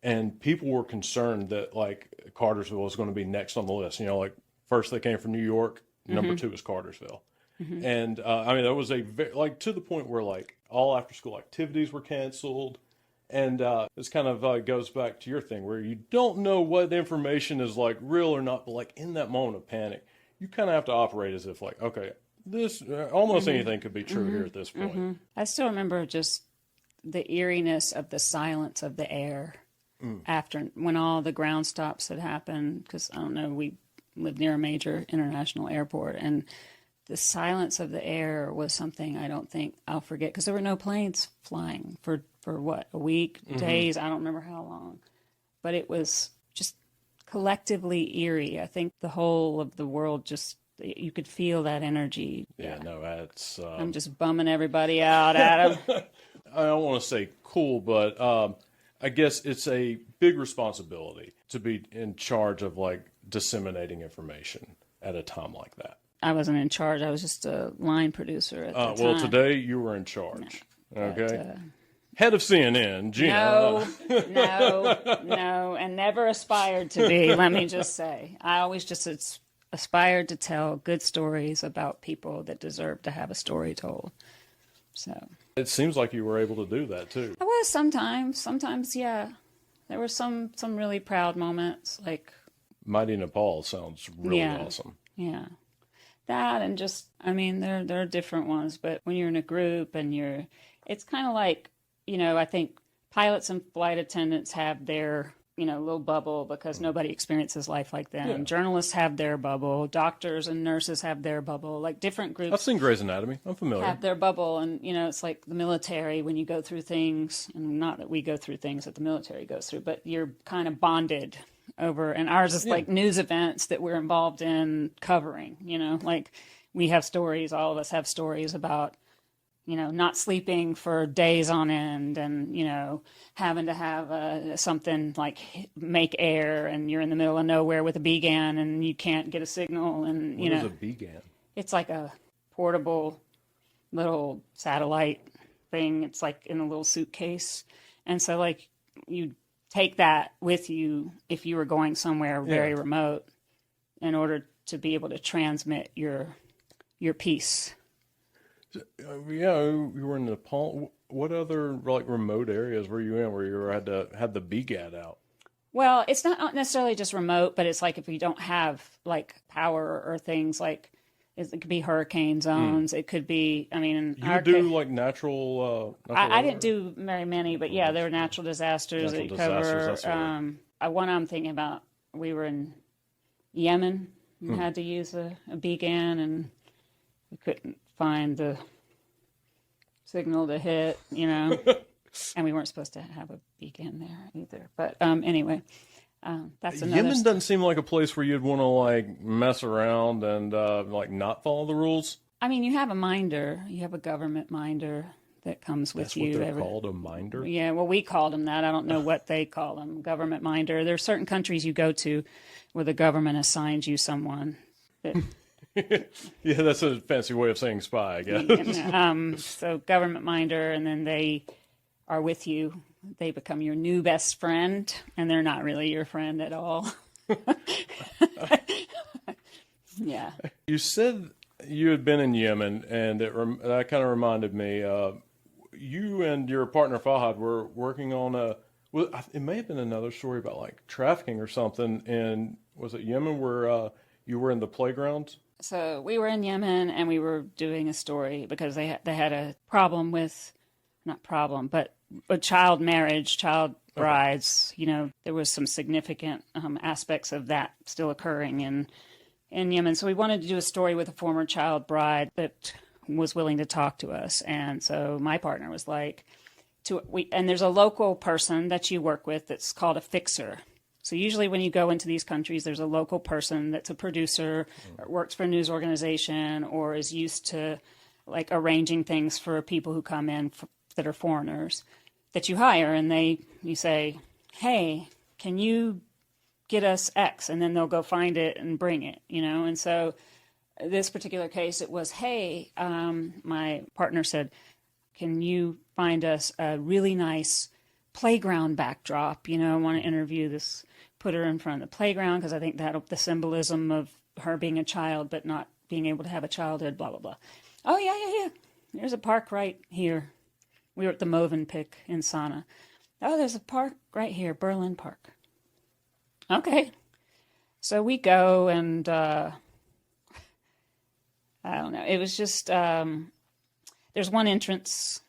and people were concerned that like Cartersville was going to be next on the list. Like first they came from New York, number 2 is Cartersville, and I mean that was like to the point where like all after school activities were canceled. And this kind of goes back to your thing where you don't know what information is like real or not, but like in that moment of panic, you kind of have to operate as if like, okay, this almost anything could be true here at this point.
I still remember just the eeriness of the silence of the air after when all the ground stops had happened, because I don't know, we lived near a major international airport, and the silence of the air was something I don't think I'll forget, because there were no planes flying for what, a week, days, I don't remember how long. But it was just collectively eerie. I think the whole of the world just, you could feel that energy.
Yeah, no, that's...
I'm just bumming everybody out, Adam.
I don't want to say cool, but I guess it's a big responsibility to be in charge of like disseminating information at a time like that.
I wasn't in charge. I was just a line producer at the time.
Well, today you were in charge. No, okay. Head of CNN, Gena.
No, and never aspired to be, let me just say. I always just aspired to tell good stories about people that deserve to have a story told. So
it seems like you were able to do that, too.
I was sometimes. Sometimes, yeah. There were some really proud moments, like...
Maiti Nepal sounds really awesome.
Yeah. That and just, I mean, there are different ones, but when you're in a group and it's kind of like, I think pilots and flight attendants have their, little bubble because nobody experiences life like them. Yeah. Journalists have their bubble. Doctors and nurses have their bubble. Like different groups.
I've seen Grey's Anatomy. I'm familiar.
Have their bubble. And, it's like the military when you go through things, and not that we go through things that the military goes through, but you're kind of bonded over, and ours is like news events that we're involved in covering, like we have stories, all of us have stories about, not sleeping for days on end and, having to have something like make air and you're in the middle of nowhere with a began and you can't get a signal. And,
What is a began?
it's like a portable little satellite thing. It's like in a little suitcase. And so like you take that with you if you were going somewhere very remote in order to be able to transmit your piece.
Yeah, you were in Nepal. What other like remote areas were you in where you had the BGAD out?
Well, it's not necessarily just remote, but it's like if you don't have like power or things like it could be hurricane zones. It could be. I mean, in
You do like natural.
I didn't do very many, but yeah, there were natural disasters that you cover. One I'm thinking about. We were in Yemen and had to use a began, and we couldn't find the signal to hit, and we weren't supposed to have a beacon there either. But anyway, that's another.
Yemen doesn't seem like a place where you'd want to like mess around and like not follow the rules.
I mean, you have a minder. You have a government minder that comes with
That's
you.
What they're called, a minder?
Yeah, well, we called them that. I don't know what they call them, government minder. There are certain countries you go to where the government assigns you someone that
yeah, that's a fancy way of saying spy, I guess.
so government minder, and then they are with you. They become your new best friend, and they're not really your friend at all. Yeah.
You said you had been in Yemen, and that kind of reminded me. You and your partner Fahad were working on it may have been another story about like trafficking or something. And was it Yemen where you were in the playgrounds?
So we were in Yemen, and we were doing a story because they had a problem with, not problem, but a child marriage, child brides. There was some significant aspects of that still occurring in Yemen. So we wanted to do a story with a former child bride that was willing to talk to us. And so my partner was like, and there's a local person that you work with that's called a fixer. So usually when you go into these countries, there's a local person that's a producer, or works for a news organization, or is used to like arranging things for people who come in that are foreigners that you hire. And you say, hey, can you get us X? And then they'll go find it and bring it, And so this particular case, it was, hey, my partner said, can you find us a really nice playground backdrop? I want to interview this, put her in front of the playground because I think that the symbolism of her being a child but not being able to have a childhood, blah, blah, blah. Oh, yeah. There's a park right here. We were at the Movenpick in Sana. Oh, there's a park right here, Berlin Park. Okay. So we go and I don't know. It was just there's one entrance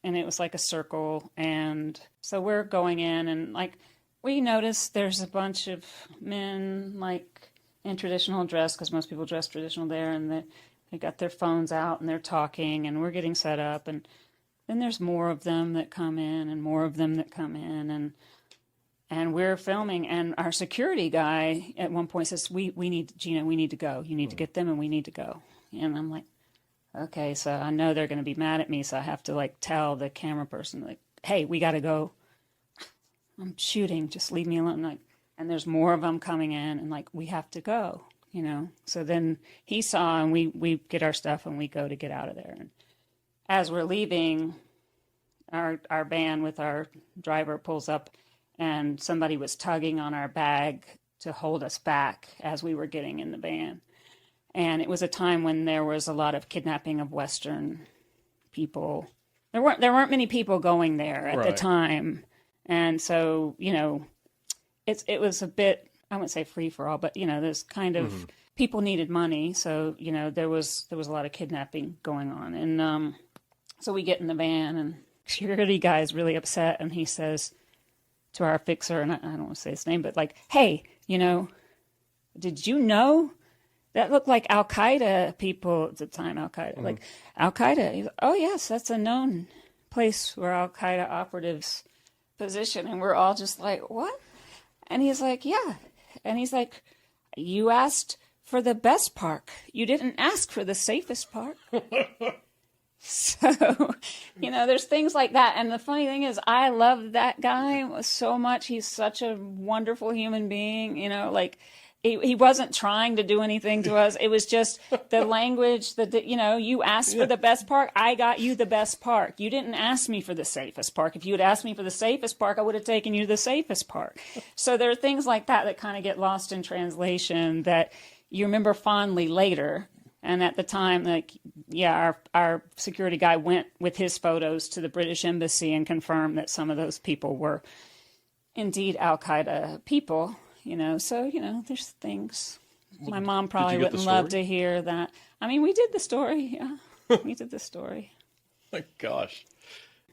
and it was like a circle. And so we're going in and like we noticed there's a bunch of men like in traditional dress because most people dress traditional there. And they got their phones out and they're talking and we're getting set up. And then there's more of them that come in and more of them that come in. And we're filming, and our security guy at one point says, we need, Gena, we need to go. You need to get them, and we need to go. And I'm like, okay, so I know they're going to be mad at me, so I have to, like, tell the camera person, like, hey, we got to go. I'm shooting. Just leave me alone. Like, and there's more of them coming in, and, like, we have to go, So then he saw, and we get our stuff, and we go to get out of there. And as we're leaving, our van with our driver pulls up, and somebody was tugging on our bag to hold us back as we were getting in the van. And it was a time when there was a lot of kidnapping of Western people. There weren't many people going there at the time. And so, it was a bit, I wouldn't say free for all, but, there's kind of, people needed money. So, there was a lot of kidnapping going on. And so we get in the van, and security guy is really upset, and he says to our fixer, and I don't want to say his name, but like, hey, did you know that looked like Al-Qaeda people at the time, Al-Qaeda, like Al-Qaeda. He's like, oh yes, that's a known place where Al-Qaeda operatives position. And we're all just like, what? And he's like, yeah. And he's like, you asked for the best park. You didn't ask for the safest park. So, there's things like that. And the funny thing is, I love that guy so much. He's such a wonderful human being, he wasn't trying to do anything to us. It was just the language that, you asked for the best park. I got you the best park. You didn't ask me for the safest park. If you had asked me for the safest park, I would have taken you to the safest park. So there are things like that kind of get lost in translation that you remember fondly later. And at the time, our security guy went with his photos to the British embassy and confirmed that some of those people were indeed Al-Qaeda people, So, there's things. My mom probably wouldn't love to hear that. I mean, we did the story, yeah. We did the story.
My gosh.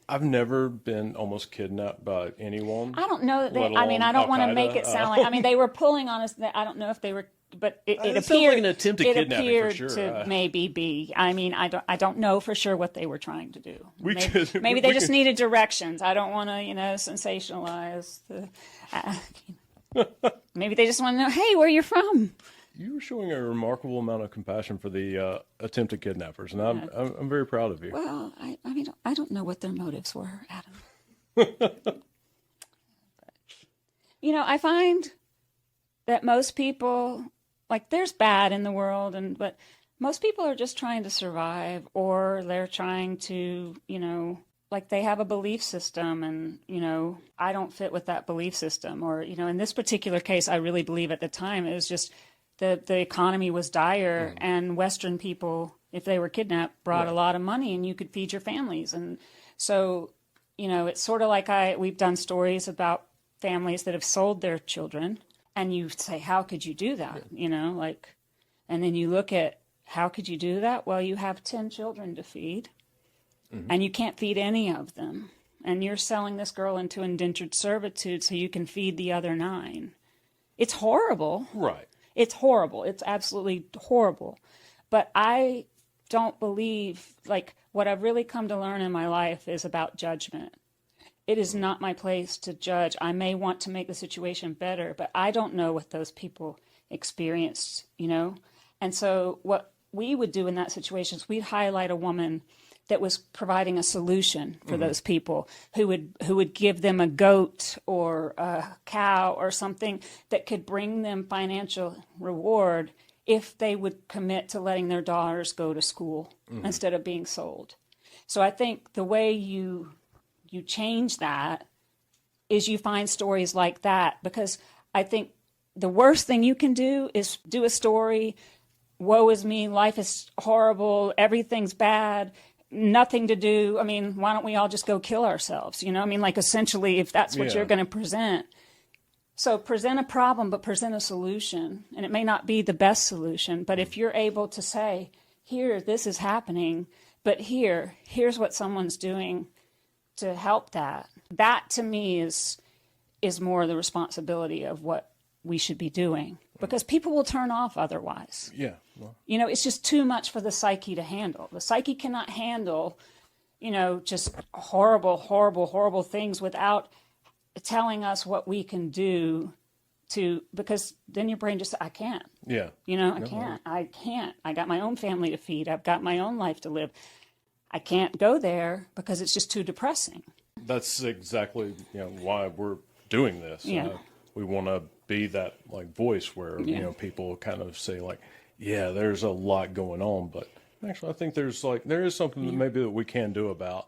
I've never been almost kidnapped by anyone.
I don't know that I don't want to make it sound like, they were pulling on us. I don't know if they were, but it appeared
like an attempt at kidnapping for sure.
To maybe be. I don't know for sure what they were trying to do. Maybe they just needed directions. I don't want to, sensationalize maybe they just want to know, hey, where you're from.
You were showing a remarkable amount of compassion for the attempted kidnappers, and I'm very proud of you.
Well, I don't know what their motives were, Adam. I find that most people, there's bad in the world, but most people are just trying to survive, or they're trying to, they have a belief system, and, I don't fit with that belief system. Or, in this particular case, I really believe at the time it was just the economy was dire, and Western people, if they were kidnapped, brought a lot of money, and you could feed your families. And so, it's sort of like we've done stories about families that have sold their children, and you say, how could you do that? And then you look at, how could you do that? Well, you have 10 children to feed, and you can't feed any of them. And you're selling this girl into indentured servitude so you can feed the other 9. It's horrible.
Right.
It's horrible. It's absolutely horrible. But I don't believe, what I've really come to learn in my life is about judgment. It is not my place to judge. I may want to make the situation better, but I don't know what those people experienced, And so what we would do in that situation is we'd highlight a woman that was providing a solution for those people, who would give them a goat or a cow or something that could bring them financial reward if they would commit to letting their daughters go to school instead of being sold. So I think the way you change that is you find stories like that, because I think the worst thing you can do is do a story, woe is me, life is horrible, everything's bad, nothing to do. Why don't we all just go kill ourselves? Essentially, if that's what you're going to present. So present a problem, but present a solution. And it may not be the best solution, but if you're able to say, here, this is happening, but here's what someone's doing to help that. That to me is more the responsibility of what we should be doing, because people will turn off otherwise.
Yeah. Well.
It's just too much for the psyche to handle. The psyche cannot handle, just horrible things without telling us what we can do because then your brain just, I can't.
Yeah.
I can't. I got my own family to feed. I've got my own life to live. I can't go there because it's just too depressing.
That's exactly why we're doing this.
Yeah.
We want to be that voice where people kind of say yeah, there's a lot going on, but actually I think there is something that maybe that we can do about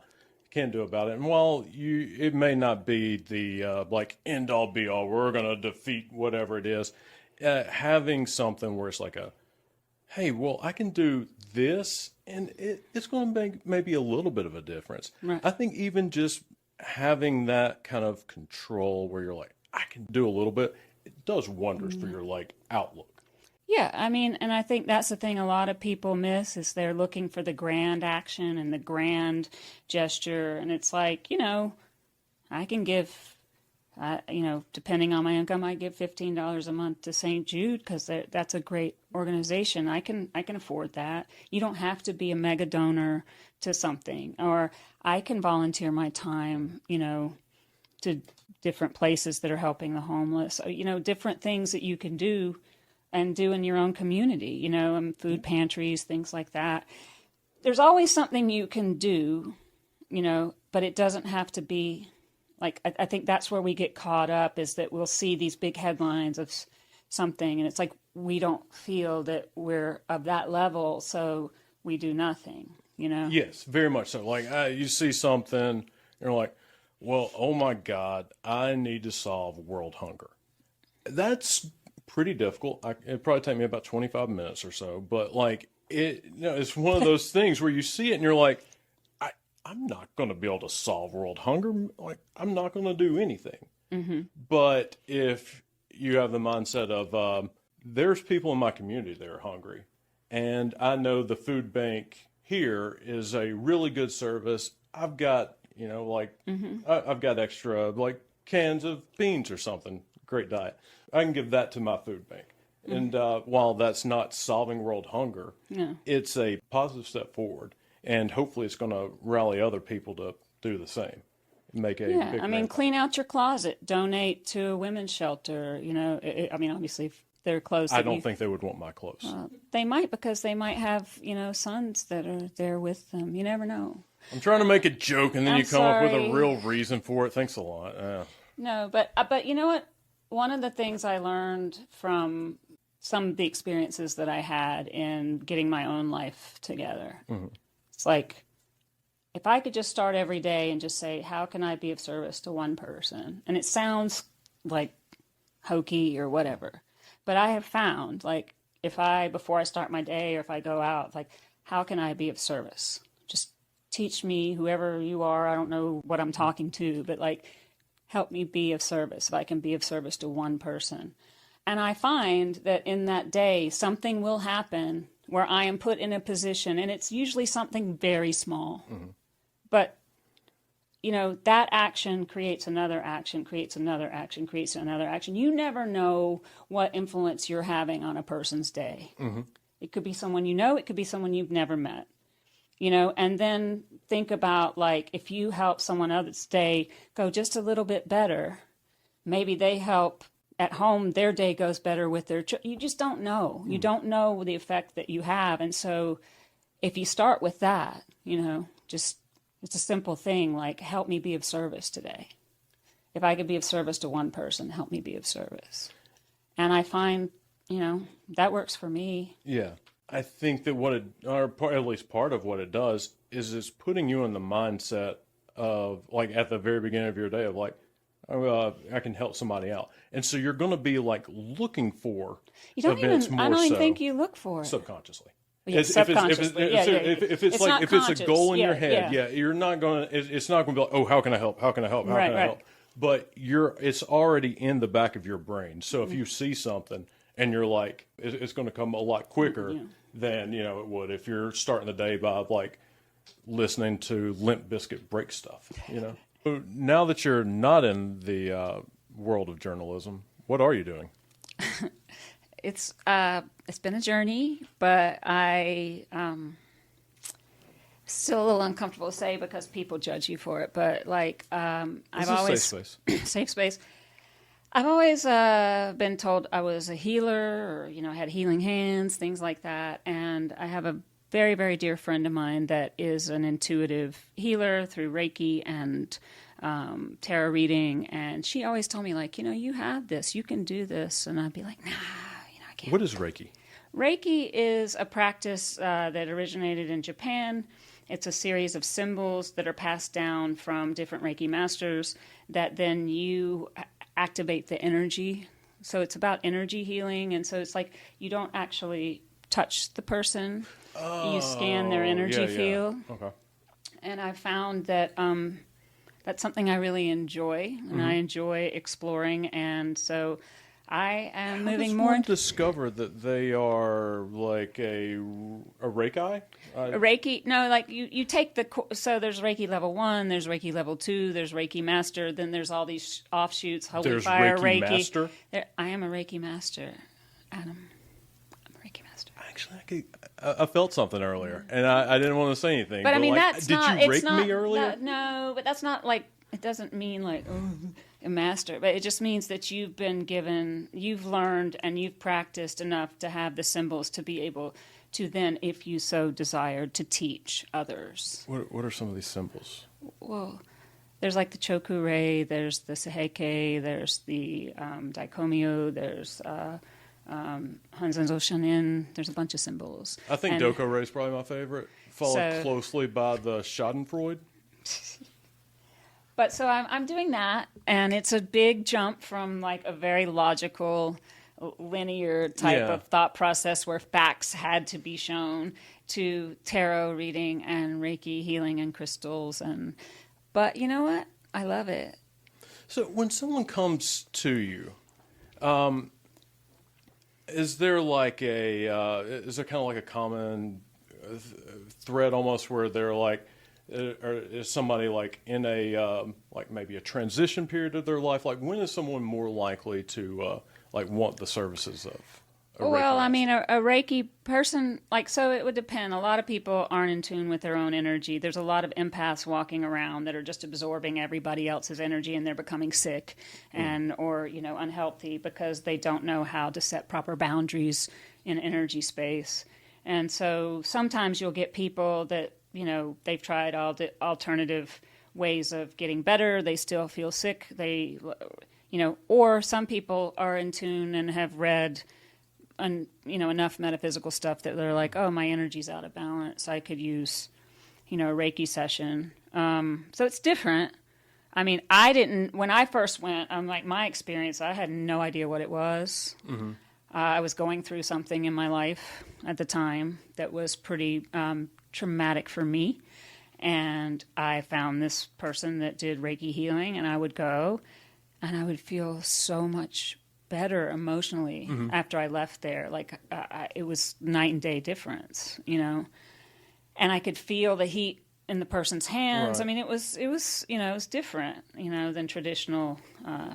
it. And while it may not be the end all be all, we're going to defeat whatever it is, having something where it's hey, well, I can do this, and it's going to make maybe a little bit of a difference.
Right.
I think even just having that kind of control where you're I can do a little bit, it does wonders for your outlook.
Yeah, and I think that's the thing a lot of people miss is they're looking for the grand action and the grand gesture, and it's I can give, depending on my income, I give $15 a month to St. Jude because that's a great organization. I can afford that. You don't have to be a mega donor to something, or I can volunteer my time, to different places that are helping the homeless. Different things that you can do and do in your own community, and food pantries, things like that. There's always something you can do, but it doesn't have to be like, I think that's where we get caught up, is that we'll see these big headlines of something and it's like we don't feel that we're of that level, so we do nothing,
Yes, very much so. Like you see something, and you're like, well, oh my God, I need to solve world hunger. That's pretty difficult. It'd probably take me about 25 minutes or so, but like it's one of those things where you see it and you're like, I'm not going to be able to solve world hunger. Like, I'm not going to do anything. Mm-hmm. But if you have the mindset of, there's people in my community that are hungry, and I know the food bank here is a really good service. I've got, I've got extra, like, cans of beans or something. Great diet. I can give that to my food bank. Mm-hmm. And while that's not solving world hunger, it's a positive step forward. And hopefully it's going to rally other people to do the same. Make a big impact.
Clean out your closet, donate to a women's shelter. Obviously, if they're clothes.
I don't think they would want my clothes.
They might, because they might have, sons that are there with them. You never know.
I'm trying to make a joke, and then you come up with a real reason for it. Thanks a lot.
No, but you know what? One of the things I learned from some of the experiences that I had in getting my own life together. Mm-hmm. It's like, if I could just start every day and just say, how can I be of service to one person? And it sounds like hokey or whatever, but I have found, like, before I start my day or if I go out, like, how can I be of service? Just teach me, whoever you are. I don't know what I'm talking to, but like, help me be of service. If I can be of service to one person. And I find that in that day, something will happen where I am put in a position, and it's usually something very small. Mm-hmm. But, that action creates another action, creates another action, creates another action. You never know what influence you're having on a person's day. Mm-hmm. It could be someone you know, it could be someone you've never met. And then think about, like, if you help someone else's day go just a little bit better, maybe they help at home, their day goes better with their children. You just don't know. You don't know the effect that you have. And so if you start with that, just, it's a simple thing, like, help me be of service today. If I could be of service to one person, help me be of service. And I find, that works for me.
Yeah. I think that at least part of what it does is it's putting you in the mindset of, like, at the very beginning of your day of, like, I can help somebody out. And so you're going to be, like, looking for events more.
I don't even think you look for it. Subconsciously.
Subconsciously. If it's a goal in your head, you're not going to, it's not going to be like, oh, how can I help? How can I help? How can I help? But it's already in the back of your brain. So if you see something and you're like, it's going to come a lot quicker than, it would if you're starting the day by, like, listening to Limp Bizkit break stuff, So now that you're not in the world of journalism, what are you doing?
It's been a journey, but I still a little uncomfortable to say because people judge you for it. But like I've always
safe space.
Safe space. I've always been told I was a healer, or had healing hands, things like that. And I have a very, very dear friend of mine that is an intuitive healer through Reiki and tarot reading, and she always told me, like, you have this, you can do this, and I'd be like, nah, I can't.
What is Reiki?
Reiki is a practice that originated in Japan. It's a series of symbols that are passed down from different Reiki masters that then you activate the energy. So it's about energy healing, and so it's like you don't actually touch the person. You scan their energy field. Okay. And I found that that's something I really enjoy, and I enjoy exploring. And so I am moving more. How does one
discover that they are like a Reiki?
A Reiki? No, like you take so there's Reiki level 1, there's Reiki level 2, there's Reiki Master, then there's all these offshoots. Holy
there's
Fire
Reiki Master?
I am a Reiki Master, Adam.
Actually, I felt something earlier, and I didn't want to say anything.
But I mean,
like,
that's
did
not.
you rake me earlier?
No, but that's not like it doesn't mean like, oh, a master, but it just means that you've learned and you've practiced enough to have the symbols to be able to then, if you so desired, to teach others.
What are some of these symbols?
Well, there's like the Choku-rei, there's the Seheike, there's the Daikomyo, there's Hanzenzo Shanin, there's a bunch of symbols.
I think Doko-rei is probably my favorite, followed closely by the Schadenfreude.
But so I'm doing that, and it's a big jump from like a very logical, linear type of thought process where facts had to be shown to tarot reading and Reiki healing and crystals. But you know what? I love it.
So when someone comes to you, is there like is there kind of like a common thread almost where they're like, or is somebody like in a like maybe a transition period of their life? Like when is someone more likely to like want the services of a Reiki
Well, I
master?
mean, a Reiki person, like, so it would depend. A lot of people aren't in tune with their own energy. There's a lot of empaths walking around that are just absorbing everybody else's energy, and they're becoming sick or, unhealthy because they don't know how to set proper boundaries in energy space. And so sometimes you'll get people that, they've tried all the alternative ways of getting better. They still feel sick. Or some people are in tune and have read enough metaphysical stuff that they're like, oh, my energy's out of balance. I could use, a Reiki session. So it's different. I mean, when I first went, my experience, I had no idea what it was. Mm-hmm. I was going through something in my life at the time that was pretty traumatic for me. And I found this person that did Reiki healing, and I would go and I would feel so much better emotionally after I left there. Like it was night and day difference, and I could feel the heat in the person's hands. Right. I mean, it was different, than traditional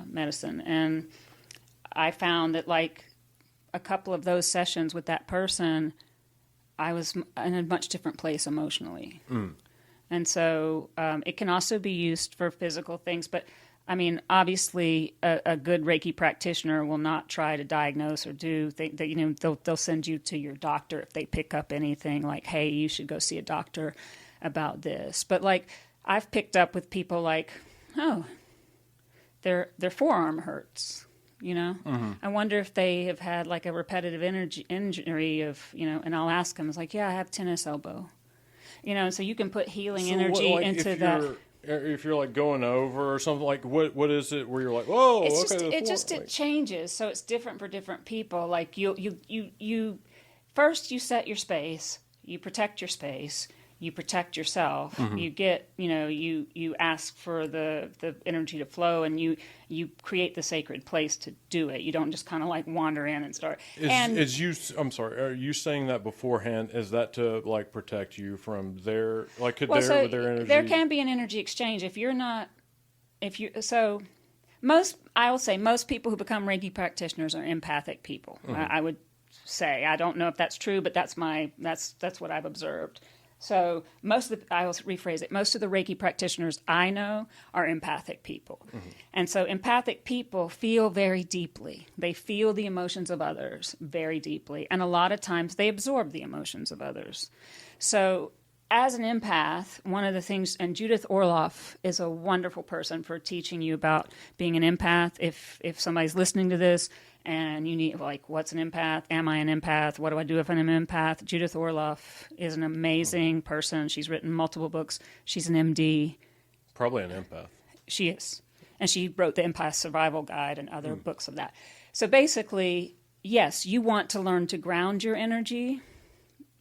medicine. And I found that like a couple of those sessions with that person, I was in a much different place emotionally. And so it can also be used for physical things, but I mean, obviously, a good Reiki practitioner will not try to diagnose or they'll send you to your doctor if they pick up anything like, hey, you should go see a doctor about this. But like, I've picked up with people like, oh, their forearm hurts. I wonder if they have had like a repetitive injury of, and I'll ask them, it's like, yeah, I have tennis elbow. So you can put healing energy into that.
If you're like going over or something, like what is it where you're like, whoa,
it changes. So it's different for different people. Like you first you set your space, you protect your space, you protect yourself. You get, you ask for the energy to flow, and you create the sacred place to do it. You don't just kind of like wander in and start.
I'm sorry, are you saying that beforehand? Is that to like protect you from their, like with their energy?
There can be an energy exchange I will say most people who become Reiki practitioners are empathic people. I would say, I don't know if that's true, but that's what I've observed. So I will rephrase it. Most of the Reiki practitioners I know are empathic people. And so empathic people feel very deeply. They feel the emotions of others very deeply. And a lot of times they absorb the emotions of others. So as an empath, one of the things, and Judith Orloff is a wonderful person for teaching you about being an empath. If somebody's listening to this, and you need, like, what's an empath? Am I an empath? What do I do if I'm an empath? Judith Orloff is an amazing person. She's written multiple books. She's an MD.
Probably an empath.
She is. And she wrote the Empath Survival Guide and other books of that. So basically, yes, you want to learn to ground your energy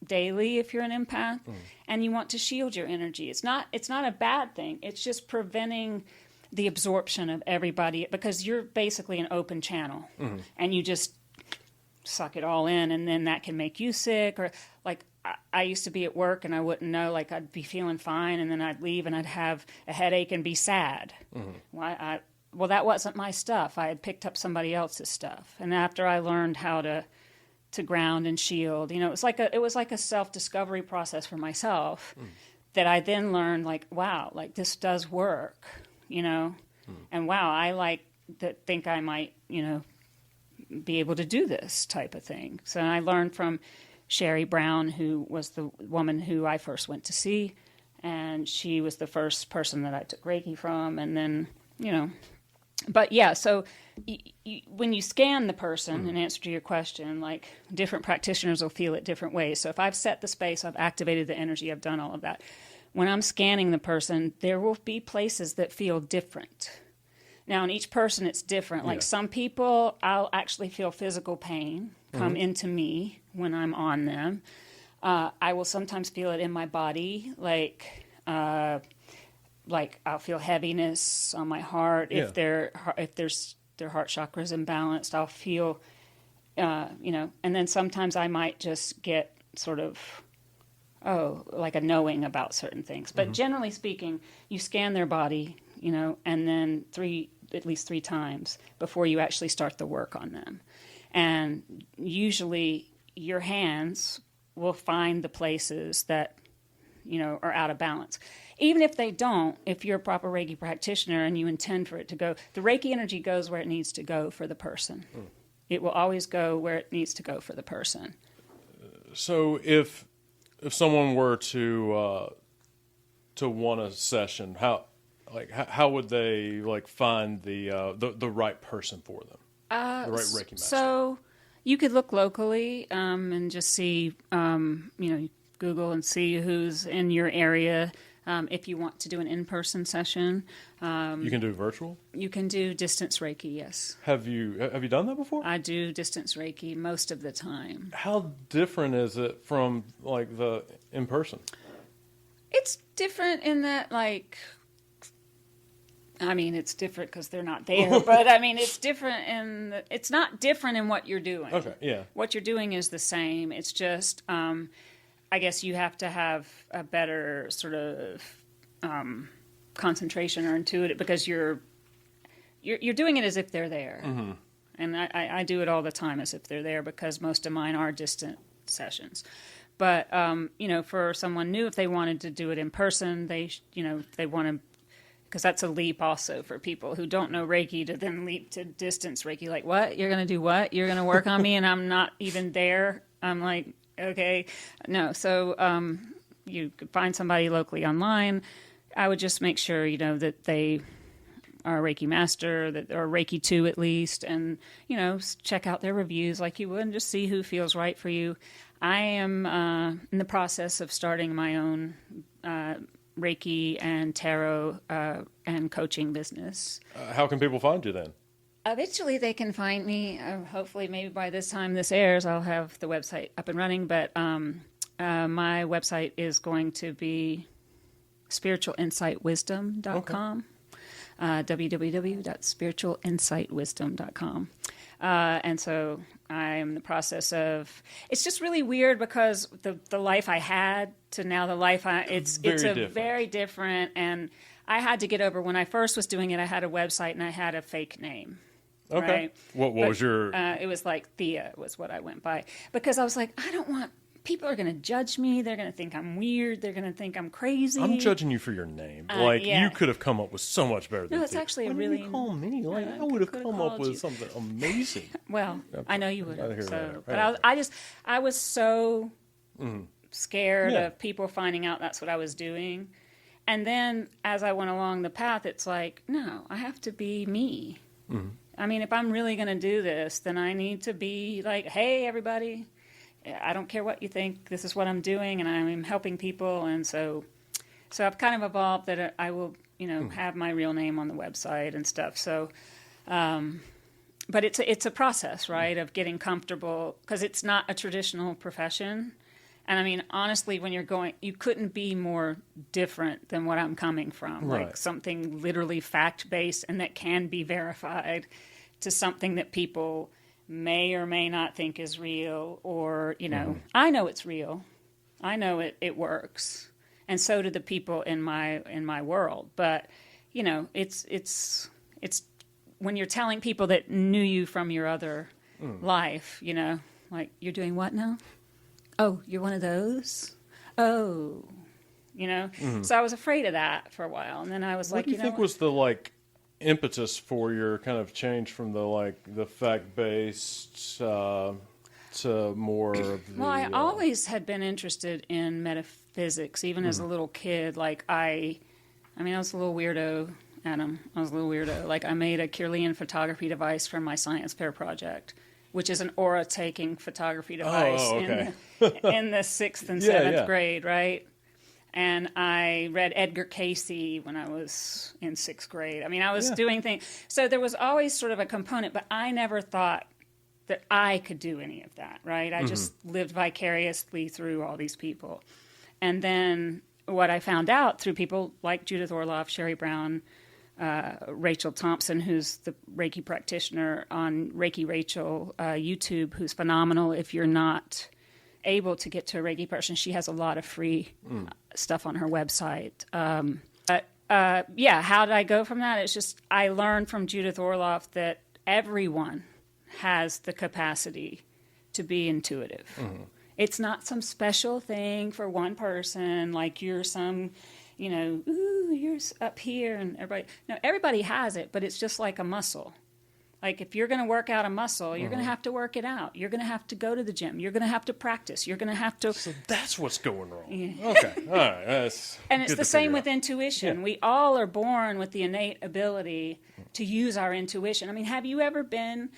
daily if you're an empath, and you want to shield your energy. It's not a bad thing. It's just preventing the absorption of everybody, because you're basically an open channel, and you just suck it all in, and then that can make you sick. Or like I used to be at work and I wouldn't know, like I'd be feeling fine, and then I'd leave and I'd have a headache and be sad. Well, that wasn't my stuff. I had picked up somebody else's stuff. And after I learned how to ground and shield, it was like a self-discovery process for myself, that I then learned, like, wow, like this does work. and wow, I like that, think I might, be able to do this type of thing. So I learned from Sherry Brown, who was the woman who I first went to see, and she was the first person that I took Reiki from. And then, but yeah, so when you scan the person, in answer to your question, like different practitioners will feel it different ways. So if I've set the space, I've activated the energy, I've done all of that. When I'm scanning the person, there will be places that feel different. Now, in each person, it's different. Like some people, I'll actually feel physical pain come into me when I'm on them. I will sometimes feel it in my body, like I'll feel heaviness on my heart. If their heart chakra is imbalanced, I'll feel, and then sometimes I might just get sort of, like a knowing about certain things. But generally speaking, you scan their body, and then at least three times before you actually start the work on them. And usually your hands will find the places that, are out of balance. Even if they don't, if you're a proper Reiki practitioner and you intend for it to go, the Reiki energy goes where it needs to go for the person. It will always go where it needs to go for the person.
So if someone were to want a session, how would they find the right person for them? The right Reiki master.
So you could look locally and just see, Google and see who's in your area. If you want to do an in-person session,
you can do virtual.
You can do distance Reiki. Yes.
Have you done that before?
I do distance Reiki most of the time.
How different is it from the in-person?
It's different in that it's different because they're not there, but it's different it's not different in what you're doing.
Okay, yeah.
What you're doing is the same. It's just, I guess you have to have a better sort of concentration or intuitive, because you're doing it as if they're there. Mm-hmm. And I do it all the time as if they're there, because most of mine are distant sessions. But, for someone new, if they wanted to do it in person, they want to, because that's a leap also for people who don't know Reiki, to then leap to distance Reiki. Like, what? You're going to do what? You're going to work on me and I'm not even there? I'm like, okay. No. So you could find somebody locally online. I would just make sure, that they are a Reiki master, that they're a Reiki 2 at least, and, check out their reviews like you would and just see who feels right for you. I am in the process of starting my own Reiki and tarot and coaching business.
How can people find you then?
Eventually they can find me. Hopefully maybe by this time this airs, I'll have the website up and running. But my website is going to be spiritualinsightwisdom.com, www.spiritualinsightwisdom.com. And so I am in the process of, it's just really weird because the life I had to now the life it's very different. And I had to get over, when I first was doing it, I had a website and I had a fake name.
Okay.
Right?
What was your?
It was like Thea was what I went by, because I was like, I don't want, people are going to judge me. They're going to think I'm weird. They're going to think I'm crazy.
I'm judging you for your name. You could have come up with so much better than
No, it's
Thea.
actually
Why
a really...
didn't you call me? I would have come up with something amazing.
Well, I know you would have.
So,
but I was so scared of people finding out that's what I was doing. And then as I went along the path, it's like, no, I have to be me. Mm-hmm. I mean, if I'm really going to do this, then I need to be like, hey, everybody, I don't care what you think. This is what I'm doing, and I'm helping people. And so I've kind of evolved that I will, have my real name on the website and stuff. So, but it's a process, right, of getting comfortable, because it's not a traditional profession. And I mean, honestly, when you're going, you couldn't be more different than what I'm coming from.
Right.
Like something literally fact-based and that can be verified, to something that people may or may not think is real, or, I know it's real. I know it works. And so do the people in my world. But, it's when you're telling people that knew you from your other life, like, you're doing what now? Oh, you're one of those? Oh, you know? So I was afraid of that for a while. And then I was
What
like,
do you think was the impetus for your kind of change from the fact-based to more of the...
Well, I always had been interested in metaphysics, even as a little kid. Like, I was a little weirdo, Adam. I was a little weirdo. Like, I made a Kirlian photography device for my science fair project, which is an aura-taking photography device in the 6th and 7th grade, right? And I read Edgar Cayce when I was in 6th grade. I mean, I was doing things. So there was always sort of a component, but I never thought that I could do any of that, right? I just lived vicariously through all these people. And then what I found out through people like Judith Orloff, Sherry Brown, Rachel Thompson, who's the Reiki practitioner on Reiki Rachel YouTube, who's phenomenal. If you're not able to get to a Reiki person, she has a lot of free stuff on her website. How did I go from that? It's just I learned from Judith Orloff that everyone has the capacity to be intuitive. It's not some special thing for one person, like you're some, you're up here and everybody. No, everybody has it, but it's just like a muscle. Like if you're going to work out a muscle, you're going to have to work it out. You're going to have to go to the gym. You're going to have to practice. You're going to have to...
So that's what's going wrong. Yeah. Okay. All right. That's
and it's the same with intuition. Yeah. We all are born with the innate ability to use our intuition. I mean, have you ever been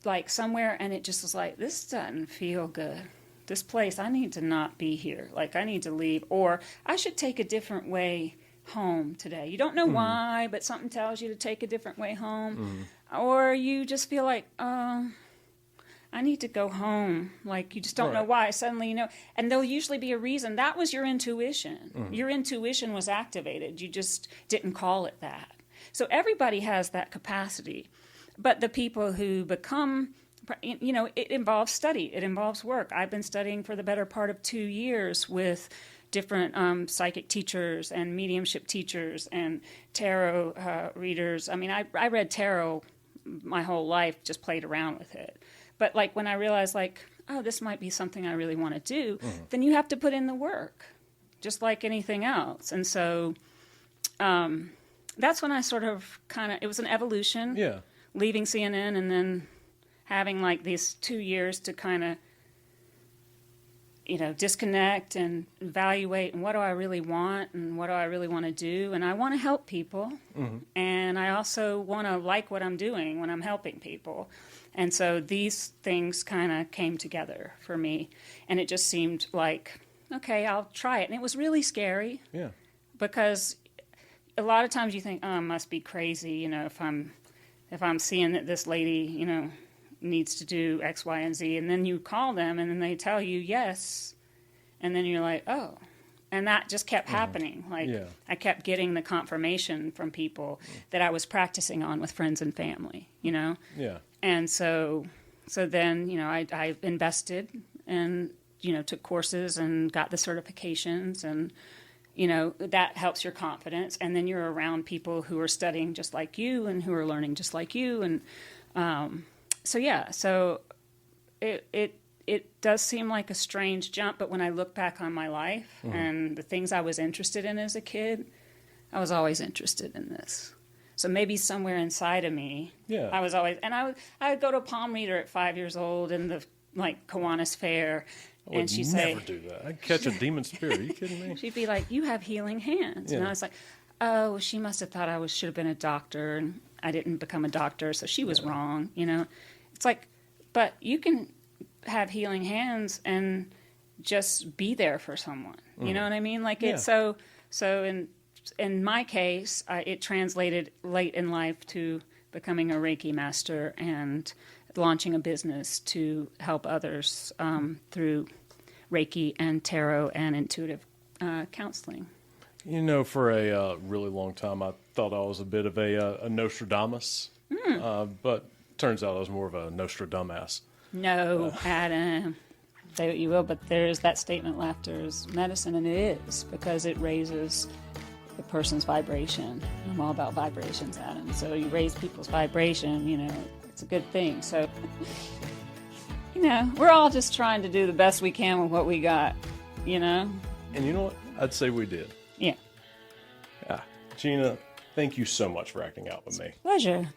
like somewhere and it just was like, this doesn't feel good. This place, I need to not be here. Like I need to leave. Or I should take a different way home today. You don't know why, but something tells you to take a different way home. Or you just feel like, I need to go home. Like you just don't know why. Suddenly, and there'll usually be a reason. That was your intuition. Your intuition was activated. You just didn't call it that. So everybody has that capacity. But the people who become, it involves study. It involves work. I've been studying for the better part of 2 years with different psychic teachers and mediumship teachers and tarot readers. I mean, I read tarot my whole life, just played around with it. But like when I realized this might be something I really want to do, then you have to put in the work, just like anything else. And so that's when I sort of it was an evolution. Yeah. Leaving CNN and then having these 2 years to disconnect and evaluate and what do I really want and what do I really want to do. And I want to help people. And I also want to like what I'm doing when I'm helping people. And so these things kind of came together for me. And it just seemed like, okay, I'll try it. And it was really scary. Yeah. Because a lot of times you think, oh, I must be crazy, if I'm seeing that this lady, needs to do X, Y, and Z, and then you call them, and then they tell you yes, and then you're like, oh. And that just kept happening. I kept getting the confirmation from people that I was practicing on with friends and family, Yeah. And so then, I invested and, took courses and got the certifications and, that helps your confidence. And then you're around people who are studying just like you and who are learning just like you. And so it does seem like a strange jump. But when I look back on my life and the things I was interested in as a kid, I was always interested in this. So maybe somewhere inside of me, I was always, and I would go to a palm reader at 5 years old in the Kiwanis Fair.
And she'd say, never do that. I'd catch a demon spirit. Are you kidding me?
She'd be like, you have healing hands. Yeah. And I was like, oh, she must have thought I should have been a doctor, and I didn't become a doctor, so she was wrong, It's like, but you can have healing hands and just be there for someone. You know what I mean? It's so in my case, it translated late in life to becoming a Reiki master and launching a business to help others through Reiki and tarot and intuitive counseling.
For a really long time, I thought I was a bit of a Nostradamus, but turns out I was more of a Nostradamus.
No, Adam. Say what you will, but there's that statement, laughter is medicine, and it is, because it raises the person's vibration. I'm all about vibrations, Adam. So you raise people's vibration, it's a good thing. So, we're all just trying to do the best we can with what we got,
And you know what? I'd say we did.
Yeah.
Yeah. Gena, thank you so much for acting out with me.
Pleasure.